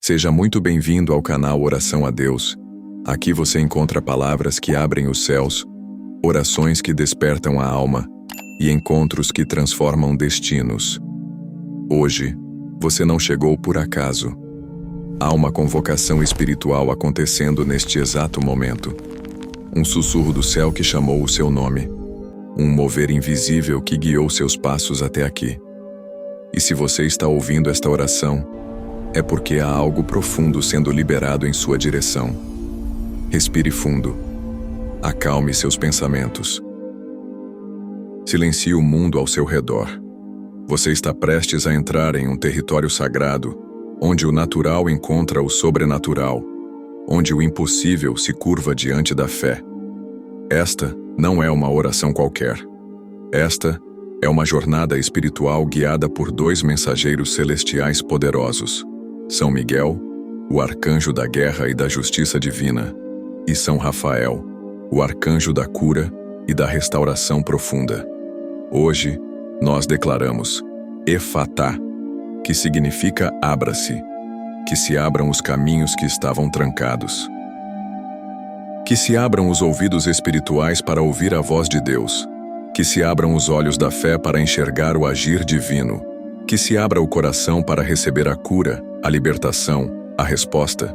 Seja muito bem-vindo ao canal Oração a Deus. Aqui você encontra palavras que abrem os céus, orações que despertam a alma e encontros que transformam destinos. Hoje, você não chegou por acaso. Há uma convocação espiritual acontecendo neste exato momento. Um sussurro do céu que chamou o seu nome. Um mover invisível que guiou seus passos até aqui. E se você está ouvindo esta oração, é porque há algo profundo sendo liberado em sua direção. Respire fundo. Acalme seus pensamentos. Silencie o mundo ao seu redor. Você está prestes a entrar em um território sagrado, onde o natural encontra o sobrenatural, onde o impossível se curva diante da fé. Esta não é uma oração qualquer. Esta é uma jornada espiritual guiada por dois mensageiros celestiais poderosos: São Miguel, o arcanjo da guerra e da justiça divina, e São Rafael, o arcanjo da cura e da restauração profunda. Hoje, nós declaramos Efatá, que significa abra-se, que se abram os caminhos que estavam trancados. Que se abram os ouvidos espirituais para ouvir a voz de Deus, que se abram os olhos da fé para enxergar o agir divino, que se abra o coração para receber a cura, a libertação, a resposta.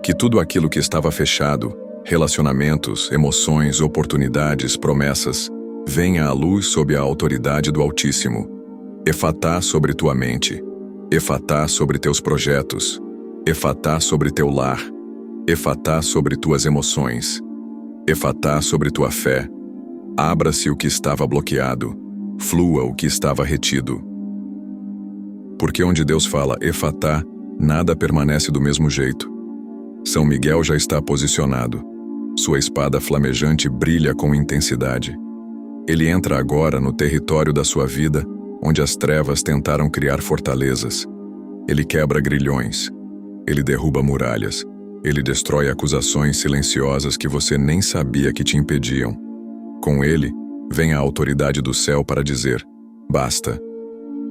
Que tudo aquilo que estava fechado, relacionamentos, emoções, oportunidades, promessas, venha à luz sob a autoridade do Altíssimo. Efatá sobre tua mente. Efatá sobre teus projetos. Efatá sobre teu lar. Efatá sobre tuas emoções. Efatá sobre tua fé. Abra-se o que estava bloqueado. Flua o que estava retido. Porque onde Deus fala Efatá, nada permanece do mesmo jeito. São Miguel já está posicionado. Sua espada flamejante brilha com intensidade. Ele entra agora no território da sua vida, onde as trevas tentaram criar fortalezas. Ele quebra grilhões. Ele derruba muralhas. Ele destrói acusações silenciosas que você nem sabia que te impediam. Com ele, vem a autoridade do céu para dizer: basta.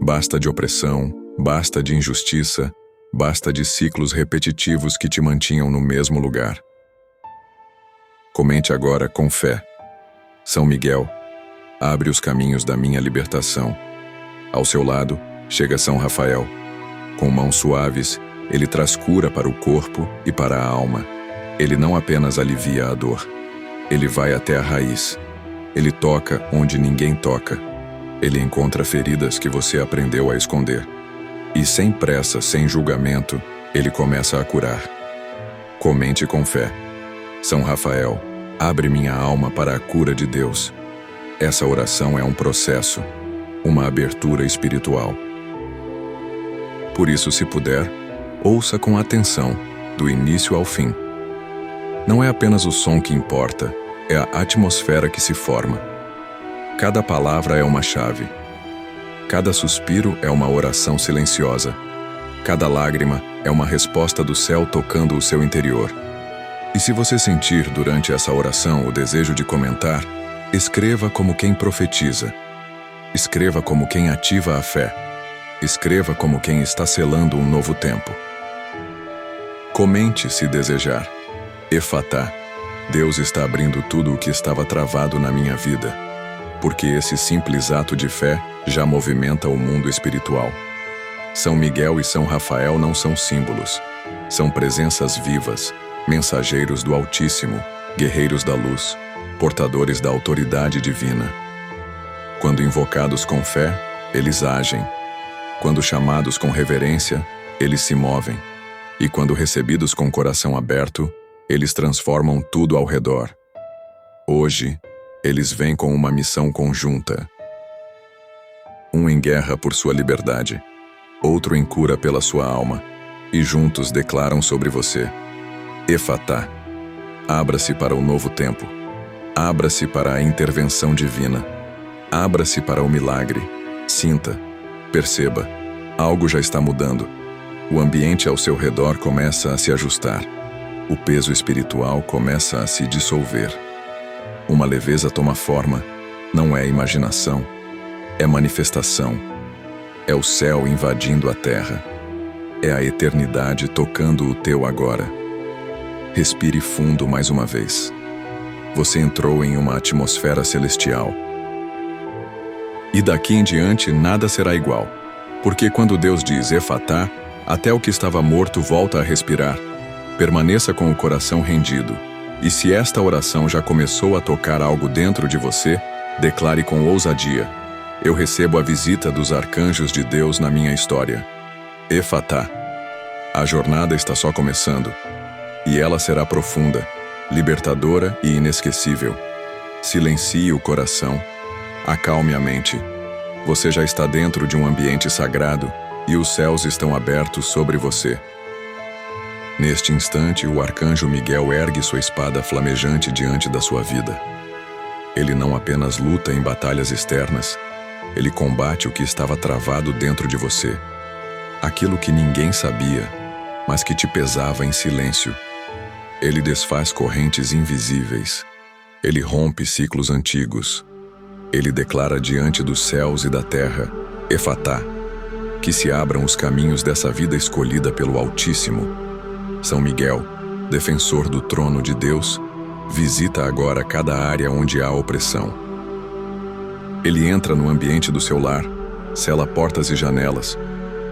Basta de opressão, basta de injustiça, basta de ciclos repetitivos que te mantinham no mesmo lugar. Comente agora com fé. São Miguel, abre os caminhos da minha libertação. Ao seu lado, chega São Rafael. Com mãos suaves, ele traz cura para o corpo e para a alma. Ele não apenas alivia a dor. Ele vai até a raiz. Ele toca onde ninguém toca. Ele encontra feridas que você aprendeu a esconder. E sem pressa, sem julgamento, ele começa a curar. Comente com fé. São Rafael, abre minha alma para a cura de Deus. Essa oração é um processo, uma abertura espiritual. Por isso, se puder, ouça com atenção, do início ao fim. Não é apenas o som que importa, é a atmosfera que se forma. Cada palavra é uma chave. Cada suspiro é uma oração silenciosa. Cada lágrima é uma resposta do céu tocando o seu interior. E se você sentir durante essa oração o desejo de comentar, escreva como quem profetiza. Escreva como quem ativa a fé. Escreva como quem está selando um novo tempo. Comente se desejar. Efatá, Deus está abrindo tudo o que estava travado na minha vida, porque esse simples ato de fé já movimenta o mundo espiritual. São Miguel e São Rafael não são símbolos, são presenças vivas, mensageiros do Altíssimo, guerreiros da luz, portadores da autoridade divina. Quando invocados com fé, eles agem. Quando chamados com reverência, eles se movem. E quando recebidos com coração aberto, eles transformam tudo ao redor. Hoje, eles vêm com uma missão conjunta. Um em guerra por sua liberdade, outro em cura pela sua alma, e juntos declaram sobre você: Efatá, abra-se para o novo tempo. Abra-se para a intervenção divina. Abra-se para o milagre. Sinta. Perceba, algo já está mudando. O ambiente ao seu redor começa a se ajustar. O peso espiritual começa a se dissolver. Uma leveza toma forma, não é imaginação, é manifestação. É o céu invadindo a terra. É a eternidade tocando o teu agora. Respire fundo mais uma vez. Você entrou em uma atmosfera celestial. E daqui em diante nada será igual. Porque quando Deus diz Efatá, até o que estava morto volta a respirar. Permaneça com o coração rendido. E se esta oração já começou a tocar algo dentro de você, declare com ousadia: eu recebo a visita dos arcanjos de Deus na minha história. Efatá. A jornada está só começando. E ela será profunda, libertadora e inesquecível. Silencie o coração. Acalme a mente. Você já está dentro de um ambiente sagrado e os céus estão abertos sobre você. Neste instante, o arcanjo Miguel ergue sua espada flamejante diante da sua vida. Ele não apenas luta em batalhas externas, ele combate o que estava travado dentro de você. Aquilo que ninguém sabia, mas que te pesava em silêncio. Ele desfaz correntes invisíveis. Ele rompe ciclos antigos. Ele declara diante dos céus e da terra, Efatá, que se abram os caminhos dessa vida escolhida pelo Altíssimo. São Miguel, defensor do trono de Deus, visita agora cada área onde há opressão. Ele entra no ambiente do seu lar, sela portas e janelas,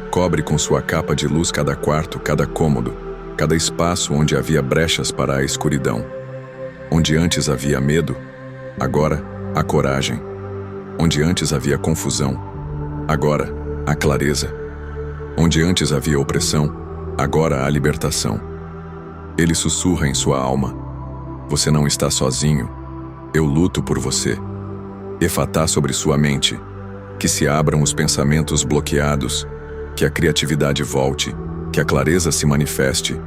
cobre com sua capa de luz cada quarto, cada cômodo, cada espaço onde havia brechas para a escuridão. Onde antes havia medo, agora há coragem. Onde antes havia confusão, agora há clareza. Onde antes havia opressão, agora há libertação. Ele sussurra em sua alma: você não está sozinho, eu luto por você. Efatá sobre sua mente, que se abram os pensamentos bloqueados, que a criatividade volte, que a clareza se manifeste.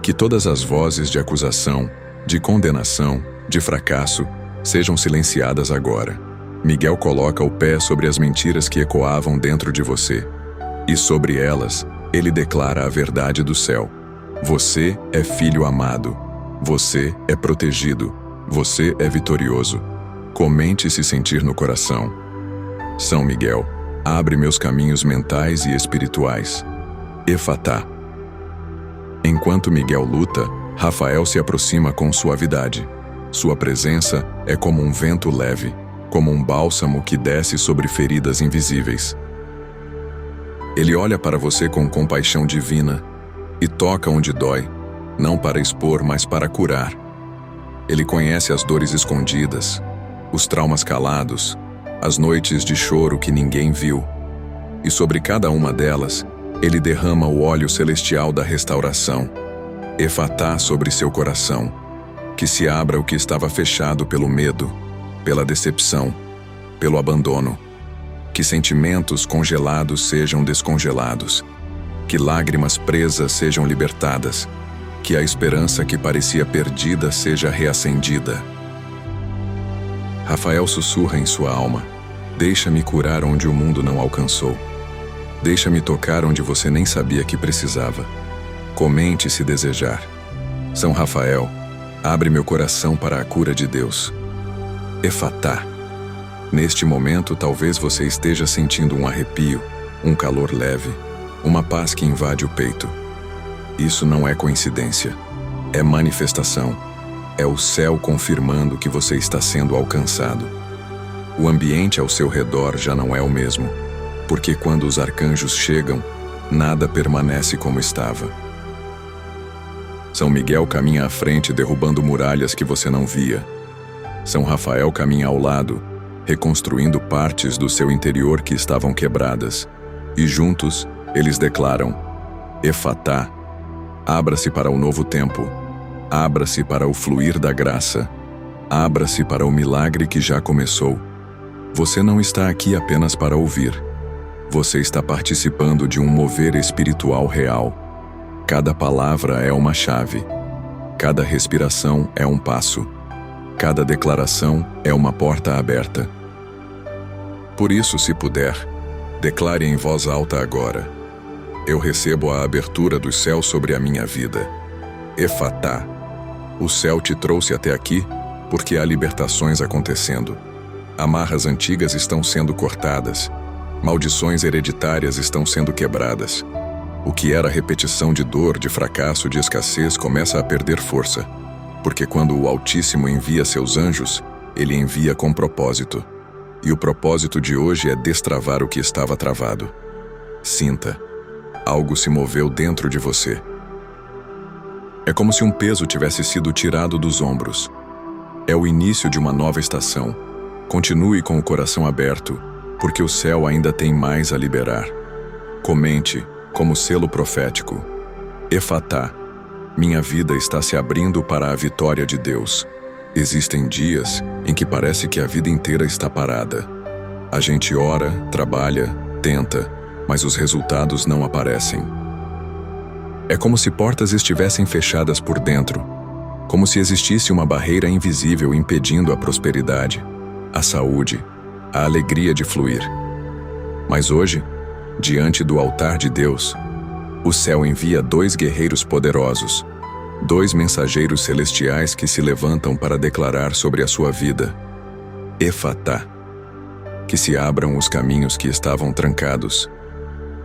Que todas as vozes de acusação, de condenação, de fracasso, sejam silenciadas agora. Miguel coloca o pé sobre as mentiras que ecoavam dentro de você. E sobre elas, ele declara a verdade do céu. Você é filho amado. Você é protegido. Você é vitorioso. Comente se sentir no coração. São Miguel, abre meus caminhos mentais e espirituais. Efatá. Enquanto Miguel luta, Rafael se aproxima com suavidade. Sua presença é como um vento leve, como um bálsamo que desce sobre feridas invisíveis. Ele olha para você com compaixão divina e toca onde dói, não para expor, mas para curar. Ele conhece as dores escondidas, os traumas calados, as noites de choro que ninguém viu. E sobre cada uma delas, ele derrama o óleo celestial da restauração. Efatá sobre seu coração, que se abra o que estava fechado pelo medo, pela decepção, pelo abandono. Que sentimentos congelados sejam descongelados. Que lágrimas presas sejam libertadas. Que a esperança que parecia perdida seja reacendida. Rafael sussurra em sua alma: deixa-me curar onde o mundo não alcançou. Deixa-me tocar onde você nem sabia que precisava. Comente se desejar. São Rafael, abre meu coração para a cura de Deus. Efatá. Neste momento, talvez você esteja sentindo um arrepio, um calor leve, uma paz que invade o peito. Isso não é coincidência. É manifestação. É o céu confirmando que você está sendo alcançado. O ambiente ao seu redor já não é o mesmo, porque quando os arcanjos chegam, nada permanece como estava. São Miguel caminha à frente derrubando muralhas que você não via. São Rafael caminha ao lado, reconstruindo partes do seu interior que estavam quebradas. E juntos, eles declaram: Efatá, abra-se para o novo tempo. Abra-se para o fluir da graça. Abra-se para o milagre que já começou. Você não está aqui apenas para ouvir. Você está participando de um mover espiritual real. Cada palavra é uma chave. Cada respiração é um passo. Cada declaração é uma porta aberta. Por isso, se puder, declare em voz alta agora: eu recebo a abertura dos céus sobre a minha vida. Efatá. O céu te trouxe até aqui porque há libertações acontecendo. Amarras antigas estão sendo cortadas. Maldições hereditárias estão sendo quebradas. O que era repetição de dor, de fracasso, de escassez, começa a perder força. Porque quando o Altíssimo envia seus anjos, ele envia com propósito. E o propósito de hoje é destravar o que estava travado. Sinta. Algo se moveu dentro de você. É como se um peso tivesse sido tirado dos ombros. É o início de uma nova estação. Continue com o coração aberto, porque o céu ainda tem mais a liberar. Comente, como selo profético: Efatá, minha vida está se abrindo para a vitória de Deus. Existem dias em que parece que a vida inteira está parada. A gente ora, trabalha, tenta, mas os resultados não aparecem. É como se portas estivessem fechadas por dentro, como se existisse uma barreira invisível impedindo a prosperidade, a saúde, a alegria de fluir. Mas hoje, diante do altar de Deus, o céu envia 2 guerreiros poderosos, 2 mensageiros celestiais que se levantam para declarar sobre a sua vida: Efatá, que se abram os caminhos que estavam trancados,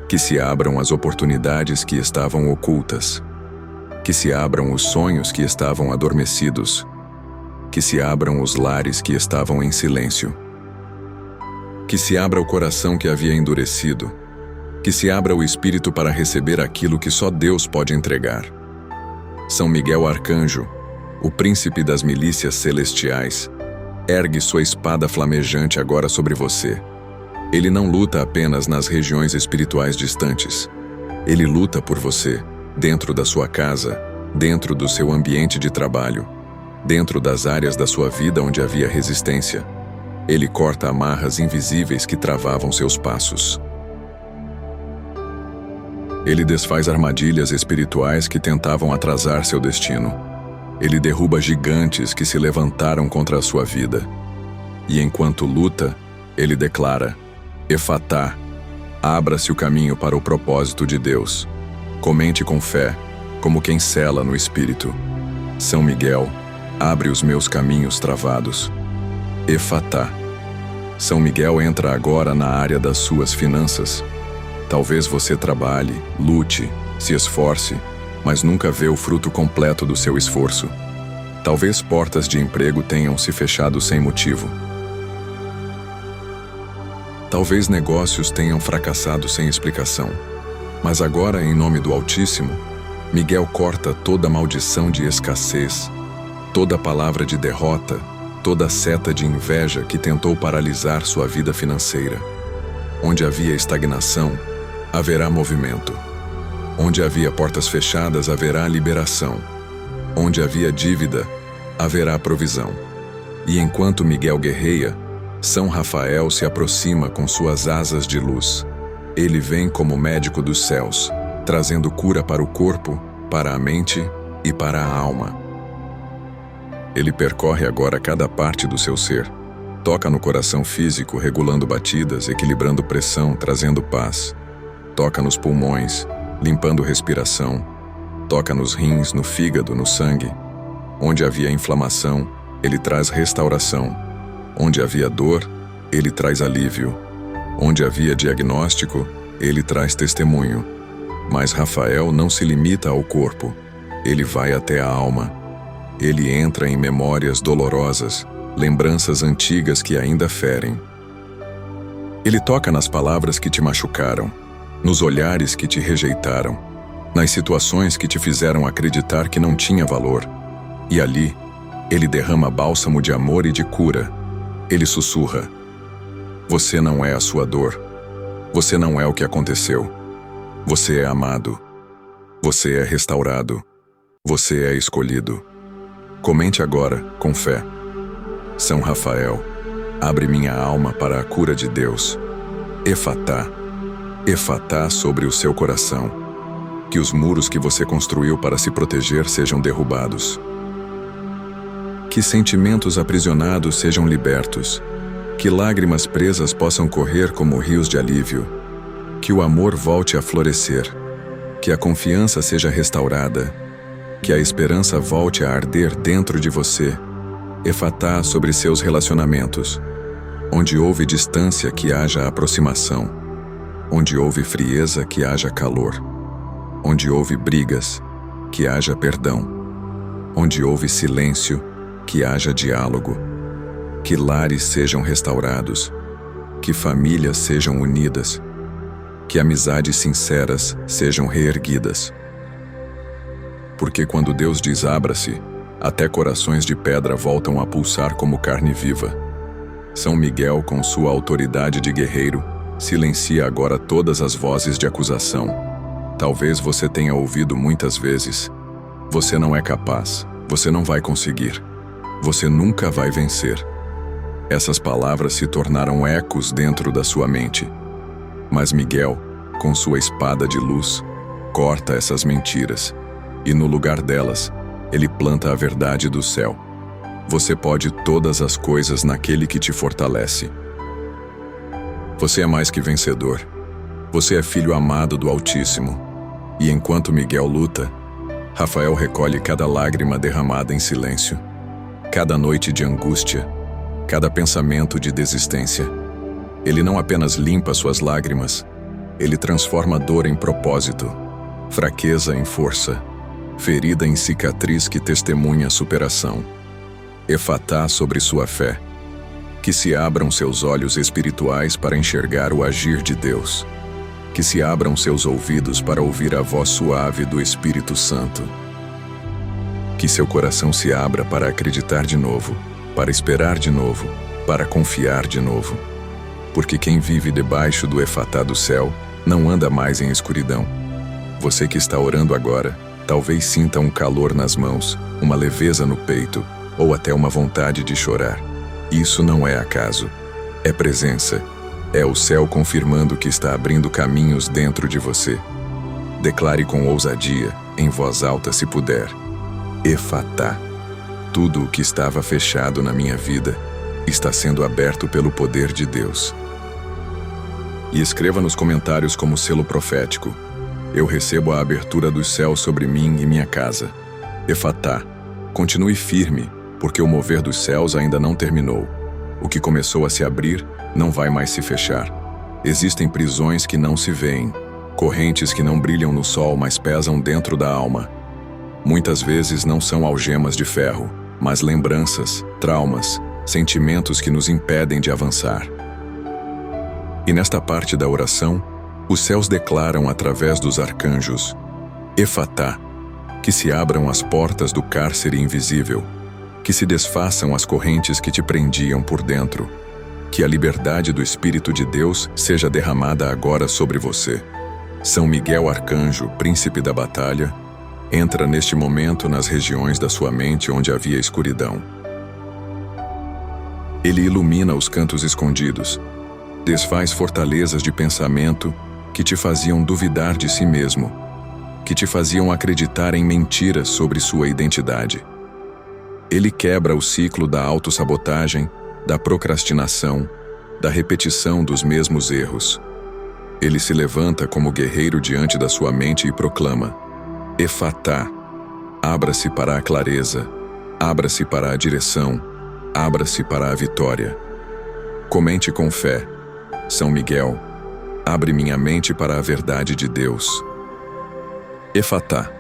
que se abram as oportunidades que estavam ocultas, que se abram os sonhos que estavam adormecidos, que se abram os lares que estavam em silêncio, que se abra o coração que havia endurecido, que se abra o espírito para receber aquilo que só Deus pode entregar. São Miguel Arcanjo, o príncipe das milícias celestiais, ergue sua espada flamejante agora sobre você. Ele não luta apenas nas regiões espirituais distantes. Ele luta por você, dentro da sua casa, dentro do seu ambiente de trabalho, dentro das áreas da sua vida onde havia resistência. Ele corta amarras invisíveis que travavam seus passos. Ele desfaz armadilhas espirituais que tentavam atrasar seu destino. Ele derruba gigantes que se levantaram contra a sua vida. E enquanto luta, ele declara: Efatá, abra-se o caminho para o propósito de Deus. Comente com fé, como quem sela no Espírito: São Miguel, abre os meus caminhos travados. Efatá. São Miguel entra agora na área das suas finanças. Talvez você trabalhe, lute, se esforce, mas nunca vê o fruto completo do seu esforço. Talvez portas de emprego tenham se fechado sem motivo. Talvez negócios tenham fracassado sem explicação. Mas agora, em nome do Altíssimo, Miguel corta toda maldição de escassez, toda palavra de derrota, toda seta de inveja que tentou paralisar sua vida financeira. Onde havia estagnação, haverá movimento. Onde havia portas fechadas, haverá liberação. Onde havia dívida, haverá provisão. E enquanto Miguel guerreia, São Rafael se aproxima com suas asas de luz. Ele vem como médico dos céus, trazendo cura para o corpo, para a mente e para a alma. Ele percorre agora cada parte do seu ser. Toca no coração físico, regulando batidas, equilibrando pressão, trazendo paz. Toca nos pulmões, limpando respiração. Toca nos rins, no fígado, no sangue. Onde havia inflamação, ele traz restauração. Onde havia dor, ele traz alívio. Onde havia diagnóstico, ele traz testemunho. Mas Rafael não se limita ao corpo. Ele vai até a alma. Ele entra em memórias dolorosas, lembranças antigas que ainda ferem. Ele toca nas palavras que te machucaram, nos olhares que te rejeitaram, nas situações que te fizeram acreditar que não tinha valor. E ali, ele derrama bálsamo de amor e de cura. Ele sussurra: Você não é a sua dor. Você não é o que aconteceu. Você é amado. Você é restaurado. Você é escolhido. Comente agora, com fé: São Rafael, abre minha alma para a cura de Deus. Efatá. Efatá sobre o seu coração. Que os muros que você construiu para se proteger sejam derrubados. Que sentimentos aprisionados sejam libertos. Que lágrimas presas possam correr como rios de alívio. Que o amor volte a florescer. Que a confiança seja restaurada. Que a esperança volte a arder dentro de você. Efatá sobre seus relacionamentos. Onde houve distância, que haja aproximação. Onde houve frieza, que haja calor. Onde houve brigas, que haja perdão. Onde houve silêncio, que haja diálogo. Que lares sejam restaurados. Que famílias sejam unidas. Que amizades sinceras sejam reerguidas. Porque quando Deus diz abra-se, até corações de pedra voltam a pulsar como carne viva. São Miguel, com sua autoridade de guerreiro, silencia agora todas as vozes de acusação. Talvez você tenha ouvido muitas vezes: você não é capaz, você não vai conseguir, você nunca vai vencer. Essas palavras se tornaram ecos dentro da sua mente. Mas Miguel, com sua espada de luz, corta essas mentiras, e no lugar delas, ele planta a verdade do céu. Você pode todas as coisas naquele que te fortalece. Você é mais que vencedor. Você é filho amado do Altíssimo. E enquanto Miguel luta, Rafael recolhe cada lágrima derramada em silêncio, cada noite de angústia, cada pensamento de desistência. Ele não apenas limpa suas lágrimas, ele transforma dor em propósito, fraqueza em força, ferida em cicatriz que testemunha a superação. Efatá sobre sua fé. Que se abram seus olhos espirituais para enxergar o agir de Deus. Que se abram seus ouvidos para ouvir a voz suave do Espírito Santo. Que seu coração se abra para acreditar de novo, para esperar de novo, para confiar de novo. Porque quem vive debaixo do efatá do céu não anda mais em escuridão. Você que está orando agora, talvez sinta um calor nas mãos, uma leveza no peito, ou até uma vontade de chorar. Isso não é acaso. É presença. É o céu confirmando que está abrindo caminhos dentro de você. Declare com ousadia, em voz alta se puder: Efatá. Tudo o que estava fechado na minha vida está sendo aberto pelo poder de Deus. E escreva nos comentários como selo profético: eu recebo a abertura dos céus sobre mim e minha casa. Efatá. Continue firme, porque o mover dos céus ainda não terminou. O que começou a se abrir não vai mais se fechar. Existem prisões que não se veem, correntes que não brilham no sol, mas pesam dentro da alma. Muitas vezes não são algemas de ferro, mas lembranças, traumas, sentimentos que nos impedem de avançar. E nesta parte da oração, os céus declaram através dos arcanjos: Efatá. Que se abram as portas do cárcere invisível, que se desfaçam as correntes que te prendiam por dentro, que a liberdade do Espírito de Deus seja derramada agora sobre você. São Miguel Arcanjo, príncipe da batalha, entra neste momento nas regiões da sua mente onde havia escuridão. Ele ilumina os cantos escondidos, desfaz fortalezas de pensamento que te faziam duvidar de si mesmo, que te faziam acreditar em mentiras sobre sua identidade. Ele quebra o ciclo da autossabotagem, da procrastinação, da repetição dos mesmos erros. Ele se levanta como guerreiro diante da sua mente e proclama: Efatá. Abra-se para a clareza, abra-se para a direção, abra-se para a vitória. Comente com fé: São Miguel, abre minha mente para a verdade de Deus. Efatá.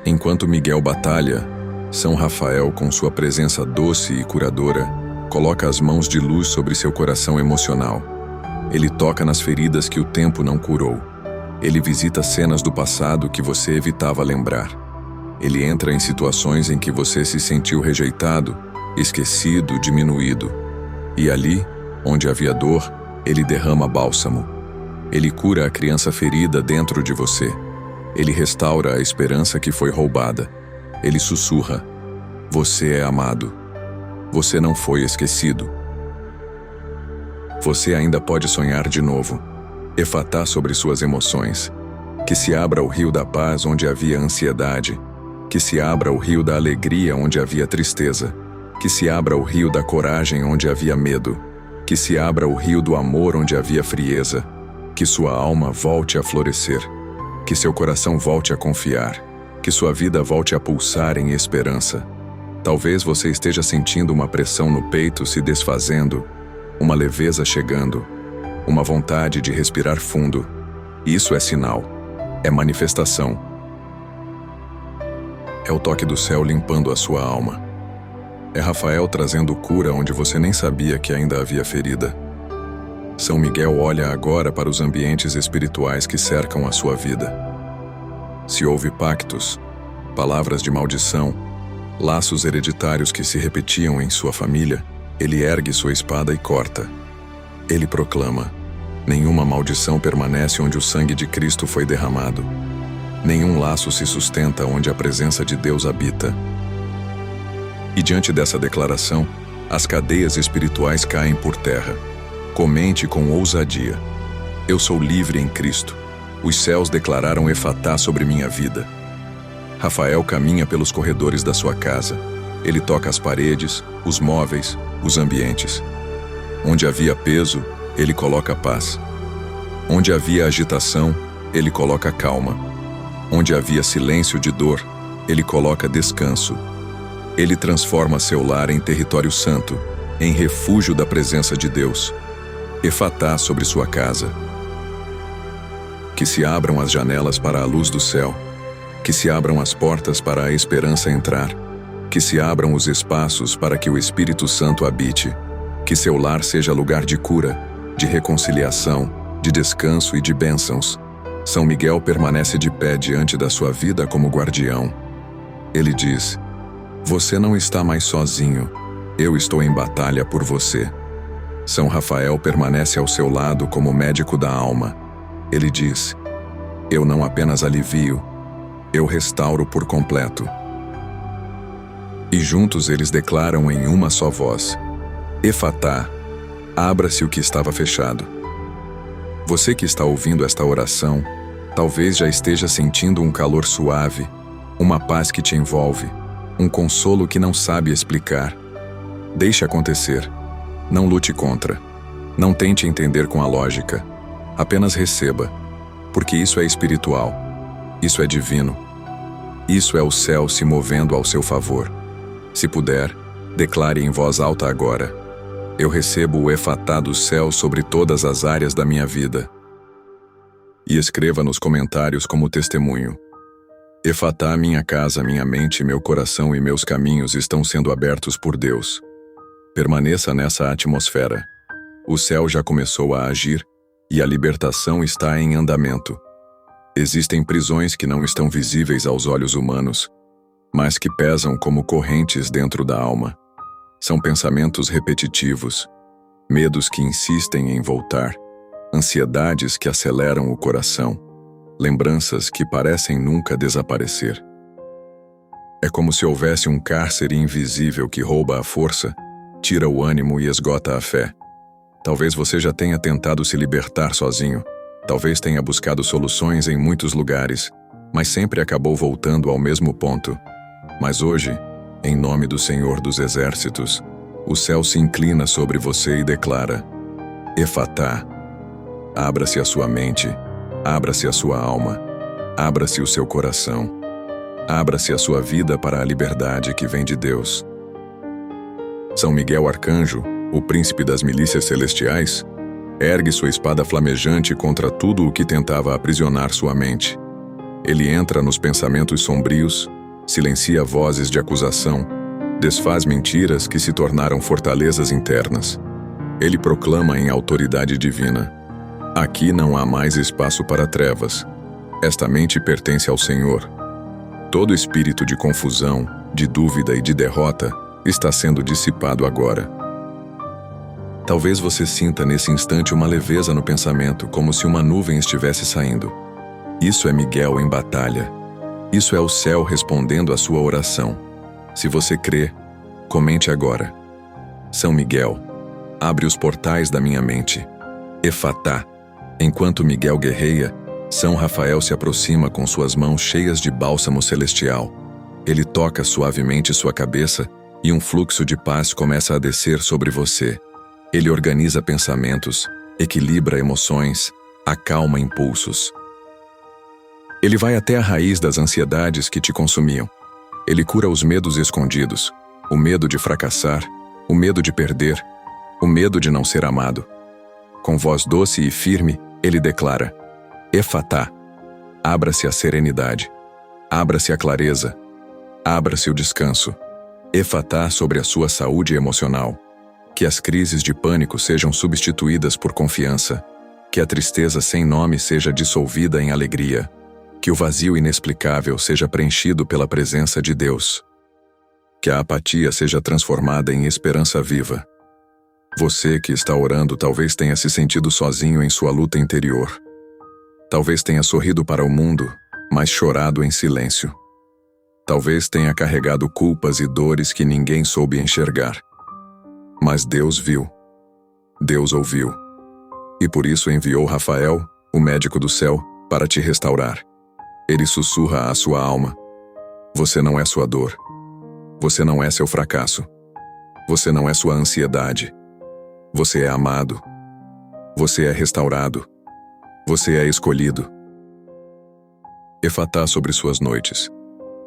Enquanto Miguel batalha, São Rafael, com sua presença doce e curadora, coloca as mãos de luz sobre seu coração emocional. Ele toca nas feridas que o tempo não curou. Ele visita cenas do passado que você evitava lembrar. Ele entra em situações em que você se sentiu rejeitado, esquecido, diminuído. E ali, onde havia dor, ele derrama bálsamo. Ele cura a criança ferida dentro de você. Ele restaura a esperança que foi roubada. Ele sussurra: você é amado. Você não foi esquecido. Você ainda pode sonhar de novo. Efatá sobre suas emoções. Que se abra o rio da paz onde havia ansiedade. Que se abra o rio da alegria onde havia tristeza. Que se abra o rio da coragem onde havia medo. Que se abra o rio do amor onde havia frieza. Que sua alma volte a florescer. Que seu coração volte a confiar. Que sua vida volte a pulsar em esperança. Talvez você esteja sentindo uma pressão no peito se desfazendo, uma leveza chegando, uma vontade de respirar fundo. Isso é sinal. É manifestação. É o toque do céu limpando a sua alma. É Rafael trazendo cura onde você nem sabia que ainda havia ferida. São Miguel olha agora para os ambientes espirituais que cercam a sua vida. Se houve pactos, palavras de maldição, laços hereditários que se repetiam em sua família, ele ergue sua espada e corta. Ele proclama: nenhuma maldição permanece onde o sangue de Cristo foi derramado. Nenhum laço se sustenta onde a presença de Deus habita. E diante dessa declaração, as cadeias espirituais caem por terra. Comente com ousadia: eu sou livre em Cristo. Os céus declararam Efatá sobre minha vida. Rafael caminha pelos corredores da sua casa. Ele toca as paredes, os móveis, os ambientes. Onde havia peso, ele coloca paz. Onde havia agitação, ele coloca calma. Onde havia silêncio de dor, ele coloca descanso. Ele transforma seu lar em território santo, em refúgio da presença de Deus. Efatá sobre sua casa. Que se abram as janelas para a luz do céu. Que se abram as portas para a esperança entrar. Que se abram os espaços para que o Espírito Santo habite. Que seu lar seja lugar de cura, de reconciliação, de descanso e de bênçãos. São Miguel permanece de pé diante da sua vida como guardião. Ele diz: você não está mais sozinho. Eu estou em batalha por você. São Rafael permanece ao seu lado como médico da alma. Ele diz: eu não apenas alivio, eu restauro por completo. E juntos eles declaram em uma só voz: Efatá, abra-se o que estava fechado. Você que está ouvindo esta oração, talvez já esteja sentindo um calor suave, uma paz que te envolve, um consolo que não sabe explicar. Deixe acontecer. Não lute contra. Não tente entender com a lógica. Apenas receba, porque isso é espiritual. Isso é divino. Isso é o céu se movendo ao seu favor. Se puder, declare em voz alta agora: eu recebo o Efatá do céu sobre todas as áreas da minha vida. E escreva nos comentários como testemunho: Efatá, minha casa, minha mente, meu coração e meus caminhos estão sendo abertos por Deus. Permaneça nessa atmosfera. O céu já começou a agir e a libertação está em andamento. Existem prisões que não estão visíveis aos olhos humanos, mas que pesam como correntes dentro da alma. São pensamentos repetitivos, medos que insistem em voltar, ansiedades que aceleram o coração, lembranças que parecem nunca desaparecer. É como se houvesse um cárcere invisível que rouba a força, tira o ânimo e esgota a fé. Talvez você já tenha tentado se libertar sozinho, talvez tenha buscado soluções em muitos lugares, mas sempre acabou voltando ao mesmo ponto. Mas hoje, em nome do Senhor dos Exércitos, o céu se inclina sobre você e declara: Efatá. Abra-se a sua mente, abra-se a sua alma, abra-se o seu coração, abra-se a sua vida para a liberdade que vem de Deus. São Miguel Arcanjo, o príncipe das milícias celestiais, ergue sua espada flamejante contra tudo o que tentava aprisionar sua mente. Ele entra nos pensamentos sombrios, silencia vozes de acusação, desfaz mentiras que se tornaram fortalezas internas. Ele proclama em autoridade divina: aqui não há mais espaço para trevas. Esta mente pertence ao Senhor. Todo espírito de confusão, de dúvida e de derrota está sendo dissipado agora. Talvez você sinta nesse instante uma leveza no pensamento, como se uma nuvem estivesse saindo. Isso é Miguel em batalha. Isso é o céu respondendo à sua oração. Se você crê, comente agora: São Miguel, abre os portais da minha mente. Efatá. Enquanto Miguel guerreia, São Rafael se aproxima com suas mãos cheias de bálsamo celestial. Ele toca suavemente sua cabeça e um fluxo de paz começa a descer sobre você. Ele organiza pensamentos, equilibra emoções, acalma impulsos. Ele vai até a raiz das ansiedades que te consumiam. Ele cura os medos escondidos, o medo de fracassar, o medo de perder, o medo de não ser amado. Com voz doce e firme, ele declara: Efatá. Abra-se a serenidade. Abra-se a clareza. Abra-se o descanso. Efatá sobre a sua saúde emocional. Que as crises de pânico sejam substituídas por confiança. Que a tristeza sem nome seja dissolvida em alegria. Que o vazio inexplicável seja preenchido pela presença de Deus. Que a apatia seja transformada em esperança viva. Você que está orando talvez tenha se sentido sozinho em sua luta interior. Talvez tenha sorrido para o mundo, mas chorado em silêncio. Talvez tenha carregado culpas e dores que ninguém soube enxergar. Mas Deus viu. Deus ouviu. E por isso enviou Rafael, o médico do céu, para te restaurar. Ele sussurra à sua alma: você não é sua dor. Você não é seu fracasso. Você não é sua ansiedade. Você é amado. Você é restaurado. Você é escolhido. Efatá sobre suas noites.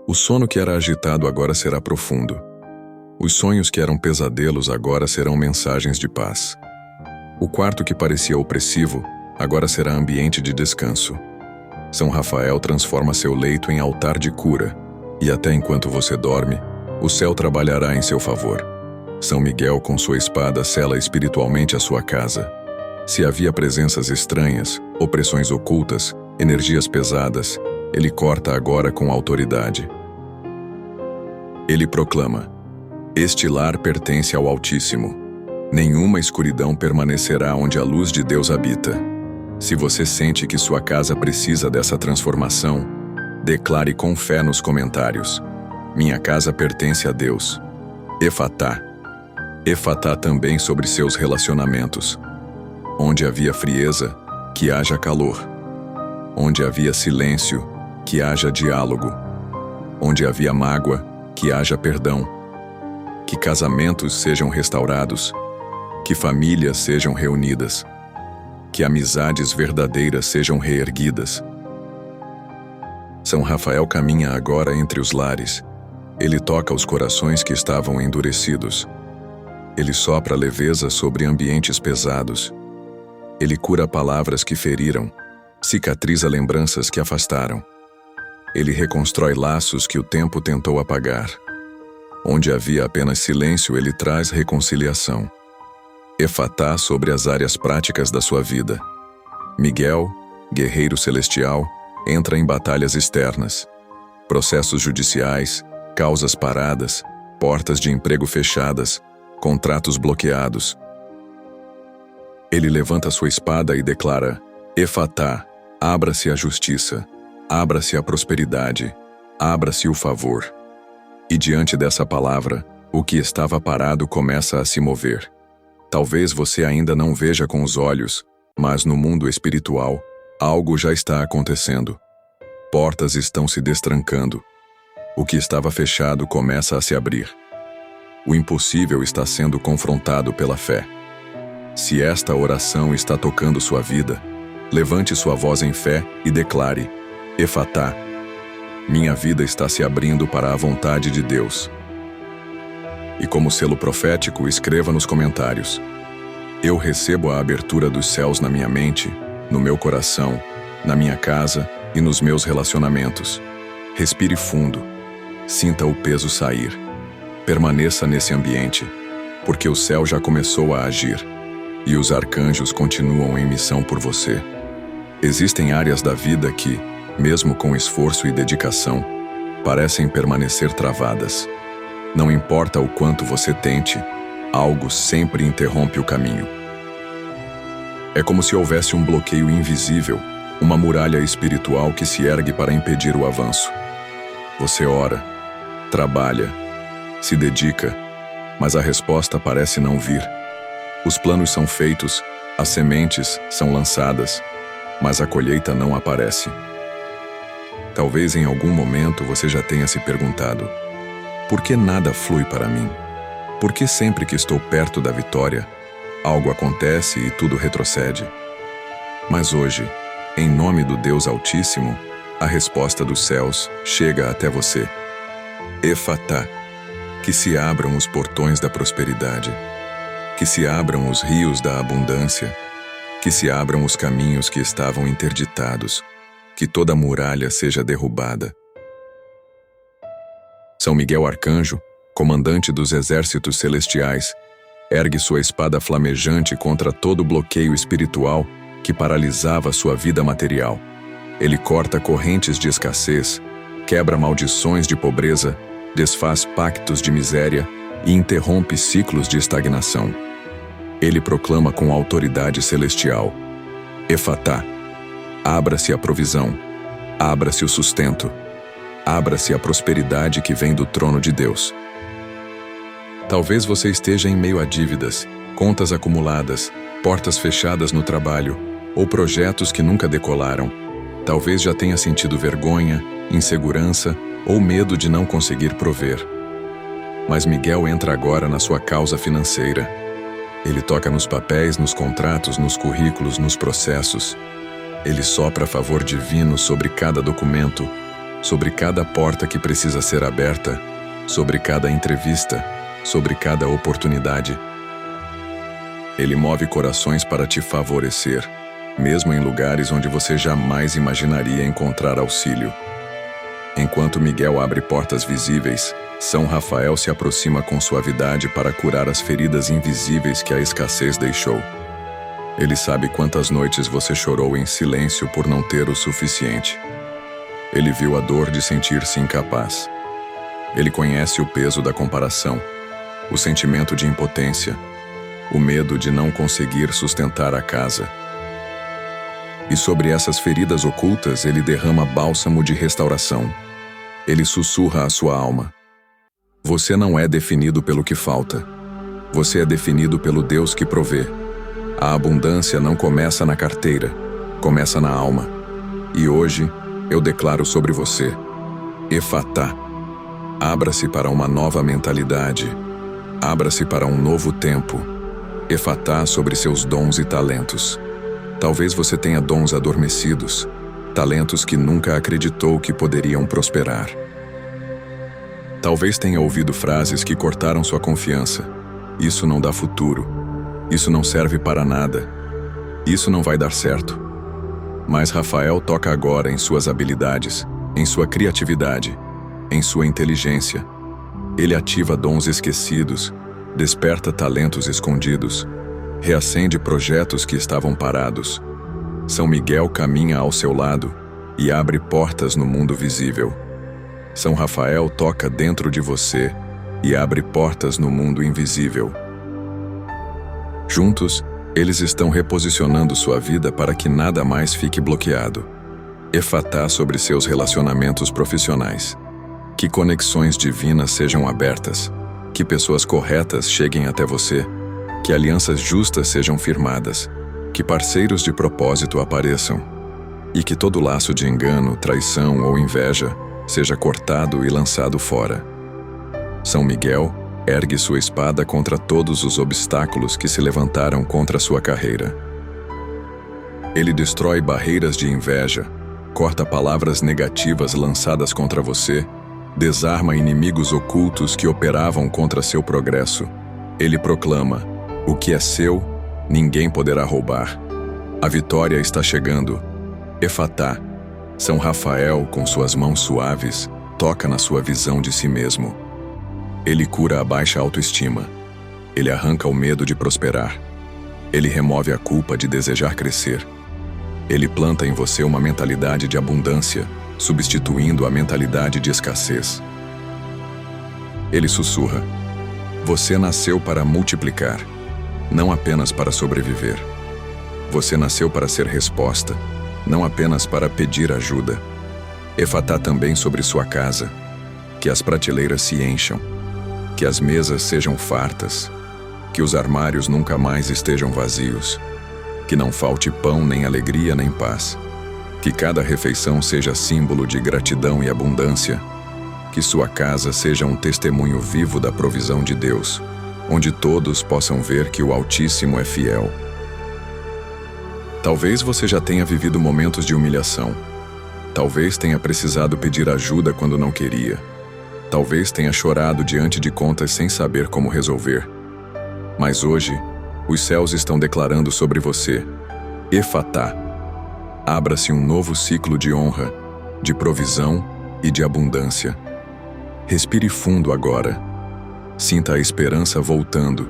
O sono que era agitado agora será profundo. Os sonhos que eram pesadelos agora serão mensagens de paz. O quarto que parecia opressivo agora será ambiente de descanso. São Rafael transforma seu leito em altar de cura, e até enquanto você dorme, o céu trabalhará em seu favor. São Miguel com sua espada sela espiritualmente a sua casa. Se havia presenças estranhas, opressões ocultas, energias pesadas, ele corta agora com autoridade. Ele proclama: este lar pertence ao Altíssimo. Nenhuma escuridão permanecerá onde a luz de Deus habita. Se você sente que sua casa precisa dessa transformação, declare com fé nos comentários: minha casa pertence a Deus. Efatá. Efatá também sobre seus relacionamentos. Onde havia frieza, que haja calor. Onde havia silêncio, que haja diálogo. Onde havia mágoa, que haja perdão. Que casamentos sejam restaurados. Que famílias sejam reunidas. Que amizades verdadeiras sejam reerguidas. São Rafael caminha agora entre os lares. Ele toca os corações que estavam endurecidos. Ele sopra leveza sobre ambientes pesados. Ele cura palavras que feriram, cicatriza lembranças que afastaram. Ele reconstrói laços que o tempo tentou apagar. Onde havia apenas silêncio, ele traz reconciliação. Efatá sobre as áreas práticas da sua vida. Miguel, guerreiro celestial, entra em batalhas externas. Processos judiciais, causas paradas, portas de emprego fechadas, contratos bloqueados. Ele levanta sua espada e declara: Efatá, abra-se a justiça, abra-se a prosperidade, abra-se o favor. E diante dessa palavra, o que estava parado começa a se mover. Talvez você ainda não veja com os olhos, mas no mundo espiritual, algo já está acontecendo. Portas estão se destrancando. O que estava fechado começa a se abrir. O impossível está sendo confrontado pela fé. Se esta oração está tocando sua vida, levante sua voz em fé e declare: Efatá, minha vida está se abrindo para a vontade de Deus. E como selo profético, escreva nos comentários: eu recebo a abertura dos céus na minha mente, no meu coração, na minha casa e nos meus relacionamentos. Respire fundo. Sinta o peso sair. Permaneça nesse ambiente, porque o céu já começou a agir, e os arcanjos continuam em missão por você. Existem áreas da vida que, mesmo com esforço e dedicação, parecem permanecer travadas. Não importa o quanto você tente, algo sempre interrompe o caminho. É como se houvesse um bloqueio invisível, uma muralha espiritual que se ergue para impedir o avanço. Você ora, trabalha, se dedica, mas a resposta parece não vir. Os planos são feitos, as sementes são lançadas, mas a colheita não aparece. Talvez em algum momento você já tenha se perguntado: por que nada flui para mim? Por que sempre que estou perto da vitória, algo acontece e tudo retrocede? Mas hoje, em nome do Deus Altíssimo, a resposta dos céus chega até você. Efatá, que se abram os portões da prosperidade, que se abram os rios da abundância, que se abram os caminhos que estavam interditados. que toda muralha seja derrubada. São Miguel Arcanjo, comandante dos exércitos celestiais, ergue sua espada flamejante contra todo bloqueio espiritual que paralisava sua vida material. Ele corta correntes de escassez, quebra maldições de pobreza, desfaz pactos de miséria e interrompe ciclos de estagnação. Ele proclama com autoridade celestial: Efatá, abra-se a provisão, abra-se o sustento, abra-se a prosperidade que vem do trono de Deus. Talvez você esteja em meio a dívidas, contas acumuladas, portas fechadas no trabalho ou projetos que nunca decolaram. Talvez já tenha sentido vergonha, insegurança ou medo de não conseguir prover. Mas Miguel entra agora na sua causa financeira. Ele toca nos papéis, nos contratos, nos currículos, nos processos. Ele sopra favor divino sobre cada documento, sobre cada porta que precisa ser aberta, sobre cada entrevista, sobre cada oportunidade. Ele move corações para te favorecer, mesmo em lugares onde você jamais imaginaria encontrar auxílio. Enquanto Miguel abre portas visíveis, São Rafael se aproxima com suavidade para curar as feridas invisíveis que a escassez deixou. Ele sabe quantas noites você chorou em silêncio por não ter o suficiente. Ele viu a dor de sentir-se incapaz. Ele conhece o peso da comparação, o sentimento de impotência, o medo de não conseguir sustentar a casa. E sobre essas feridas ocultas ele derrama bálsamo de restauração. Ele sussurra à sua alma: você não é definido pelo que falta. Você é definido pelo Deus que provê. A abundância não começa na carteira, começa na alma. E hoje eu declaro sobre você: Efatá. Abra-se para uma nova mentalidade. Abra-se para um novo tempo. Efatá sobre seus dons e talentos. Talvez você tenha dons adormecidos, talentos que nunca acreditou que poderiam prosperar. Talvez tenha ouvido frases que cortaram sua confiança. Isso não dá futuro. Isso não serve para nada. Isso não vai dar certo. Mas Rafael toca agora em suas habilidades, em sua criatividade, em sua inteligência. Ele ativa dons esquecidos, desperta talentos escondidos, reacende projetos que estavam parados. São Miguel caminha ao seu lado e abre portas no mundo visível. São Rafael toca dentro de você e abre portas no mundo invisível. Juntos, eles estão reposicionando sua vida para que nada mais fique bloqueado. Efatá sobre seus relacionamentos profissionais. Que conexões divinas sejam abertas, que pessoas corretas cheguem até você, que alianças justas sejam firmadas, que parceiros de propósito apareçam, e que todo laço de engano, traição ou inveja seja cortado e lançado fora. São Miguel ergue sua espada contra todos os obstáculos que se levantaram contra sua carreira. Ele destrói barreiras de inveja, corta palavras negativas lançadas contra você, desarma inimigos ocultos que operavam contra seu progresso. Ele proclama: o que é seu, ninguém poderá roubar. A vitória está chegando. Efatá. São Rafael, com suas mãos suaves, toca na sua visão de si mesmo. Ele cura a baixa autoestima. Ele arranca o medo de prosperar. Ele remove a culpa de desejar crescer. Ele planta em você uma mentalidade de abundância, substituindo a mentalidade de escassez. Ele sussurra: você nasceu para multiplicar, não apenas para sobreviver. Você nasceu para ser resposta, não apenas para pedir ajuda. Efatá também sobre sua casa. Que as prateleiras se encham, que as mesas sejam fartas, que os armários nunca mais estejam vazios, que não falte pão, nem alegria, nem paz, que cada refeição seja símbolo de gratidão e abundância, que sua casa seja um testemunho vivo da provisão de Deus, onde todos possam ver que o Altíssimo é fiel. Talvez você já tenha vivido momentos de humilhação. Talvez tenha precisado pedir ajuda quando não queria. Talvez tenha chorado diante de contas sem saber como resolver. Mas hoje, os céus estão declarando sobre você: Efatá. Abra-se um novo ciclo de honra, de provisão e de abundância. Respire fundo agora. Sinta a esperança voltando.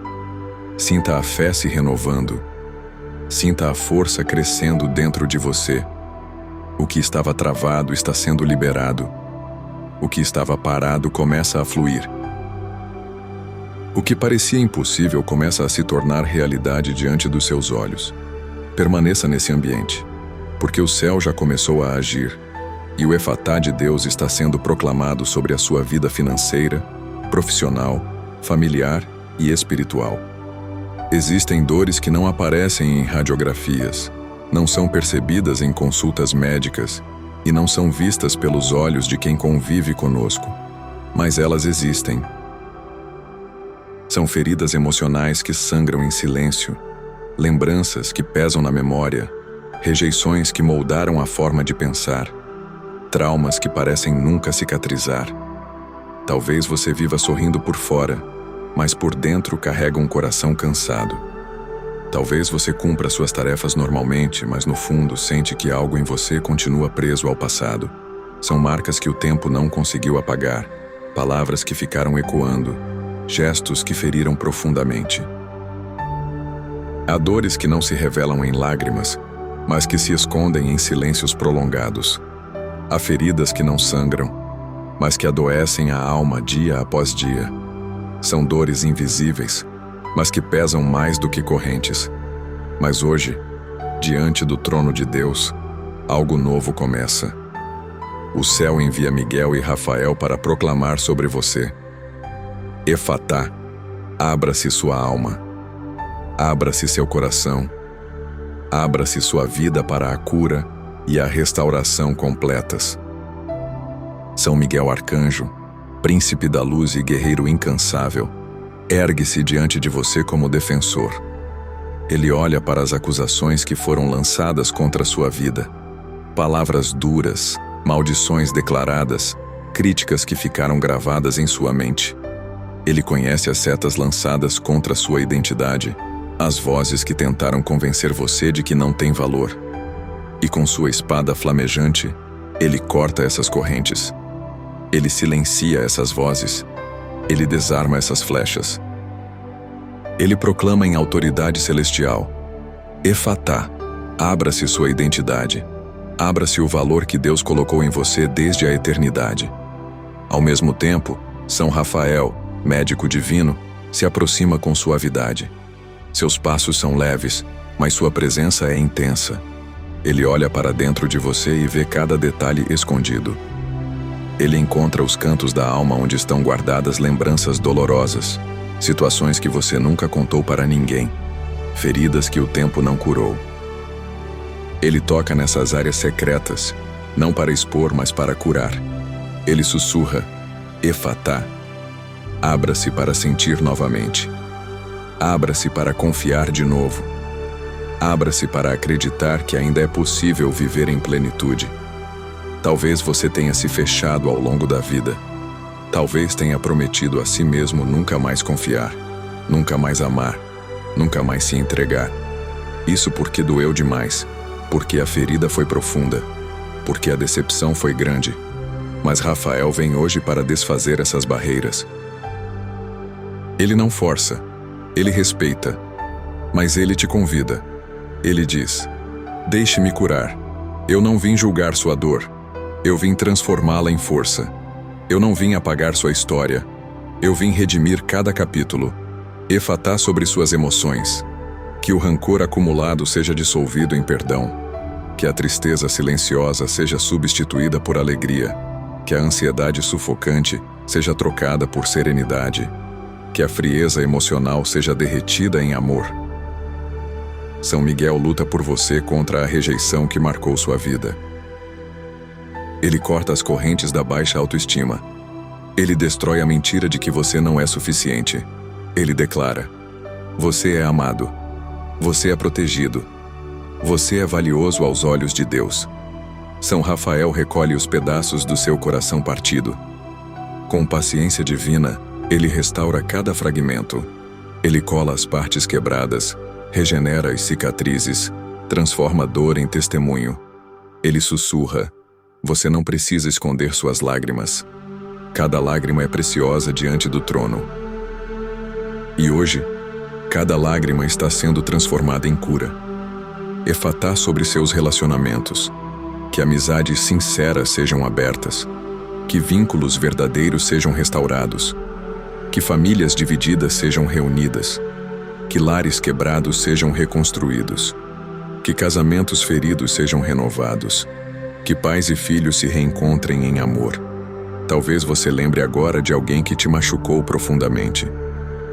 Sinta a fé se renovando. Sinta a força crescendo dentro de você. O que estava travado está sendo liberado. O que estava parado começa a fluir. O que parecia impossível começa a se tornar realidade diante dos seus olhos. Permaneça nesse ambiente, porque o céu já começou a agir, e o Efatá de Deus está sendo proclamado sobre a sua vida financeira, profissional, familiar e espiritual. Existem dores que não aparecem em radiografias, não são percebidas em consultas médicas e não são vistas pelos olhos de quem convive conosco, mas elas existem. São feridas emocionais que sangram em silêncio, lembranças que pesam na memória, rejeições que moldaram a forma de pensar, traumas que parecem nunca cicatrizar. Talvez você viva sorrindo por fora, mas por dentro carrega um coração cansado. Talvez você cumpra suas tarefas normalmente, mas no fundo sente que algo em você continua preso ao passado. São marcas que o tempo não conseguiu apagar, palavras que ficaram ecoando, gestos que feriram profundamente. Há dores que não se revelam em lágrimas, mas que se escondem em silêncios prolongados. Há feridas que não sangram, mas que adoecem a alma dia após dia. São dores invisíveis, mas que pesam mais do que correntes. Mas hoje, diante do trono de Deus, algo novo começa. O céu envia Miguel e Rafael para proclamar sobre você: Efatá, abra-se sua alma, abra-se seu coração, abra-se sua vida para a cura e a restauração completas. São Miguel Arcanjo, príncipe da luz e guerreiro incansável, ergue-se diante de você como defensor. Ele olha para as acusações que foram lançadas contra sua vida. Palavras duras, maldições declaradas, críticas que ficaram gravadas em sua mente. Ele conhece as setas lançadas contra sua identidade, as vozes que tentaram convencer você de que não tem valor. E com sua espada flamejante, ele corta essas correntes. Ele silencia essas vozes. Ele desarma essas flechas. Ele proclama em autoridade celestial: Efatá, abra-se sua identidade. Abra-se o valor que Deus colocou em você desde a eternidade. Ao mesmo tempo, São Rafael, médico divino, se aproxima com suavidade. Seus passos são leves, mas sua presença é intensa. Ele olha para dentro de você e vê cada detalhe escondido. Ele encontra os cantos da alma onde estão guardadas lembranças dolorosas, situações que você nunca contou para ninguém, feridas que o tempo não curou. Ele toca nessas áreas secretas, não para expor, mas para curar. Ele sussurra: Efatá, abra-se para sentir novamente. Abra-se para confiar de novo. Abra-se para acreditar que ainda é possível viver em plenitude. Talvez você tenha se fechado ao longo da vida. Talvez tenha prometido a si mesmo nunca mais confiar, nunca mais amar, nunca mais se entregar. Isso porque doeu demais, porque a ferida foi profunda, porque a decepção foi grande. Mas Rafael vem hoje para desfazer essas barreiras. Ele não força, ele respeita, mas ele te convida. Ele diz: deixe-me curar. Eu não vim julgar sua dor. Eu vim transformá-la em força. Eu não vim apagar sua história. Eu vim redimir cada capítulo. Efatá sobre suas emoções. Que o rancor acumulado seja dissolvido em perdão. Que a tristeza silenciosa seja substituída por alegria. Que a ansiedade sufocante seja trocada por serenidade. Que a frieza emocional seja derretida em amor. São Miguel luta por você contra a rejeição que marcou sua vida. Ele corta as correntes da baixa autoestima. Ele destrói a mentira de que você não é suficiente. Ele declara: você é amado. Você é protegido. Você é valioso aos olhos de Deus. São Rafael recolhe os pedaços do seu coração partido. Com paciência divina, ele restaura cada fragmento. Ele cola as partes quebradas, regenera as cicatrizes, transforma a dor em testemunho. Ele sussurra: você não precisa esconder suas lágrimas. Cada lágrima é preciosa diante do trono. E hoje, cada lágrima está sendo transformada em cura. Efatá sobre seus relacionamentos. Que amizades sinceras sejam abertas. Que vínculos verdadeiros sejam restaurados. Que famílias divididas sejam reunidas. Que lares quebrados sejam reconstruídos. Que casamentos feridos sejam renovados. Que pais e filhos se reencontrem em amor. Talvez você lembre agora de alguém que te machucou profundamente.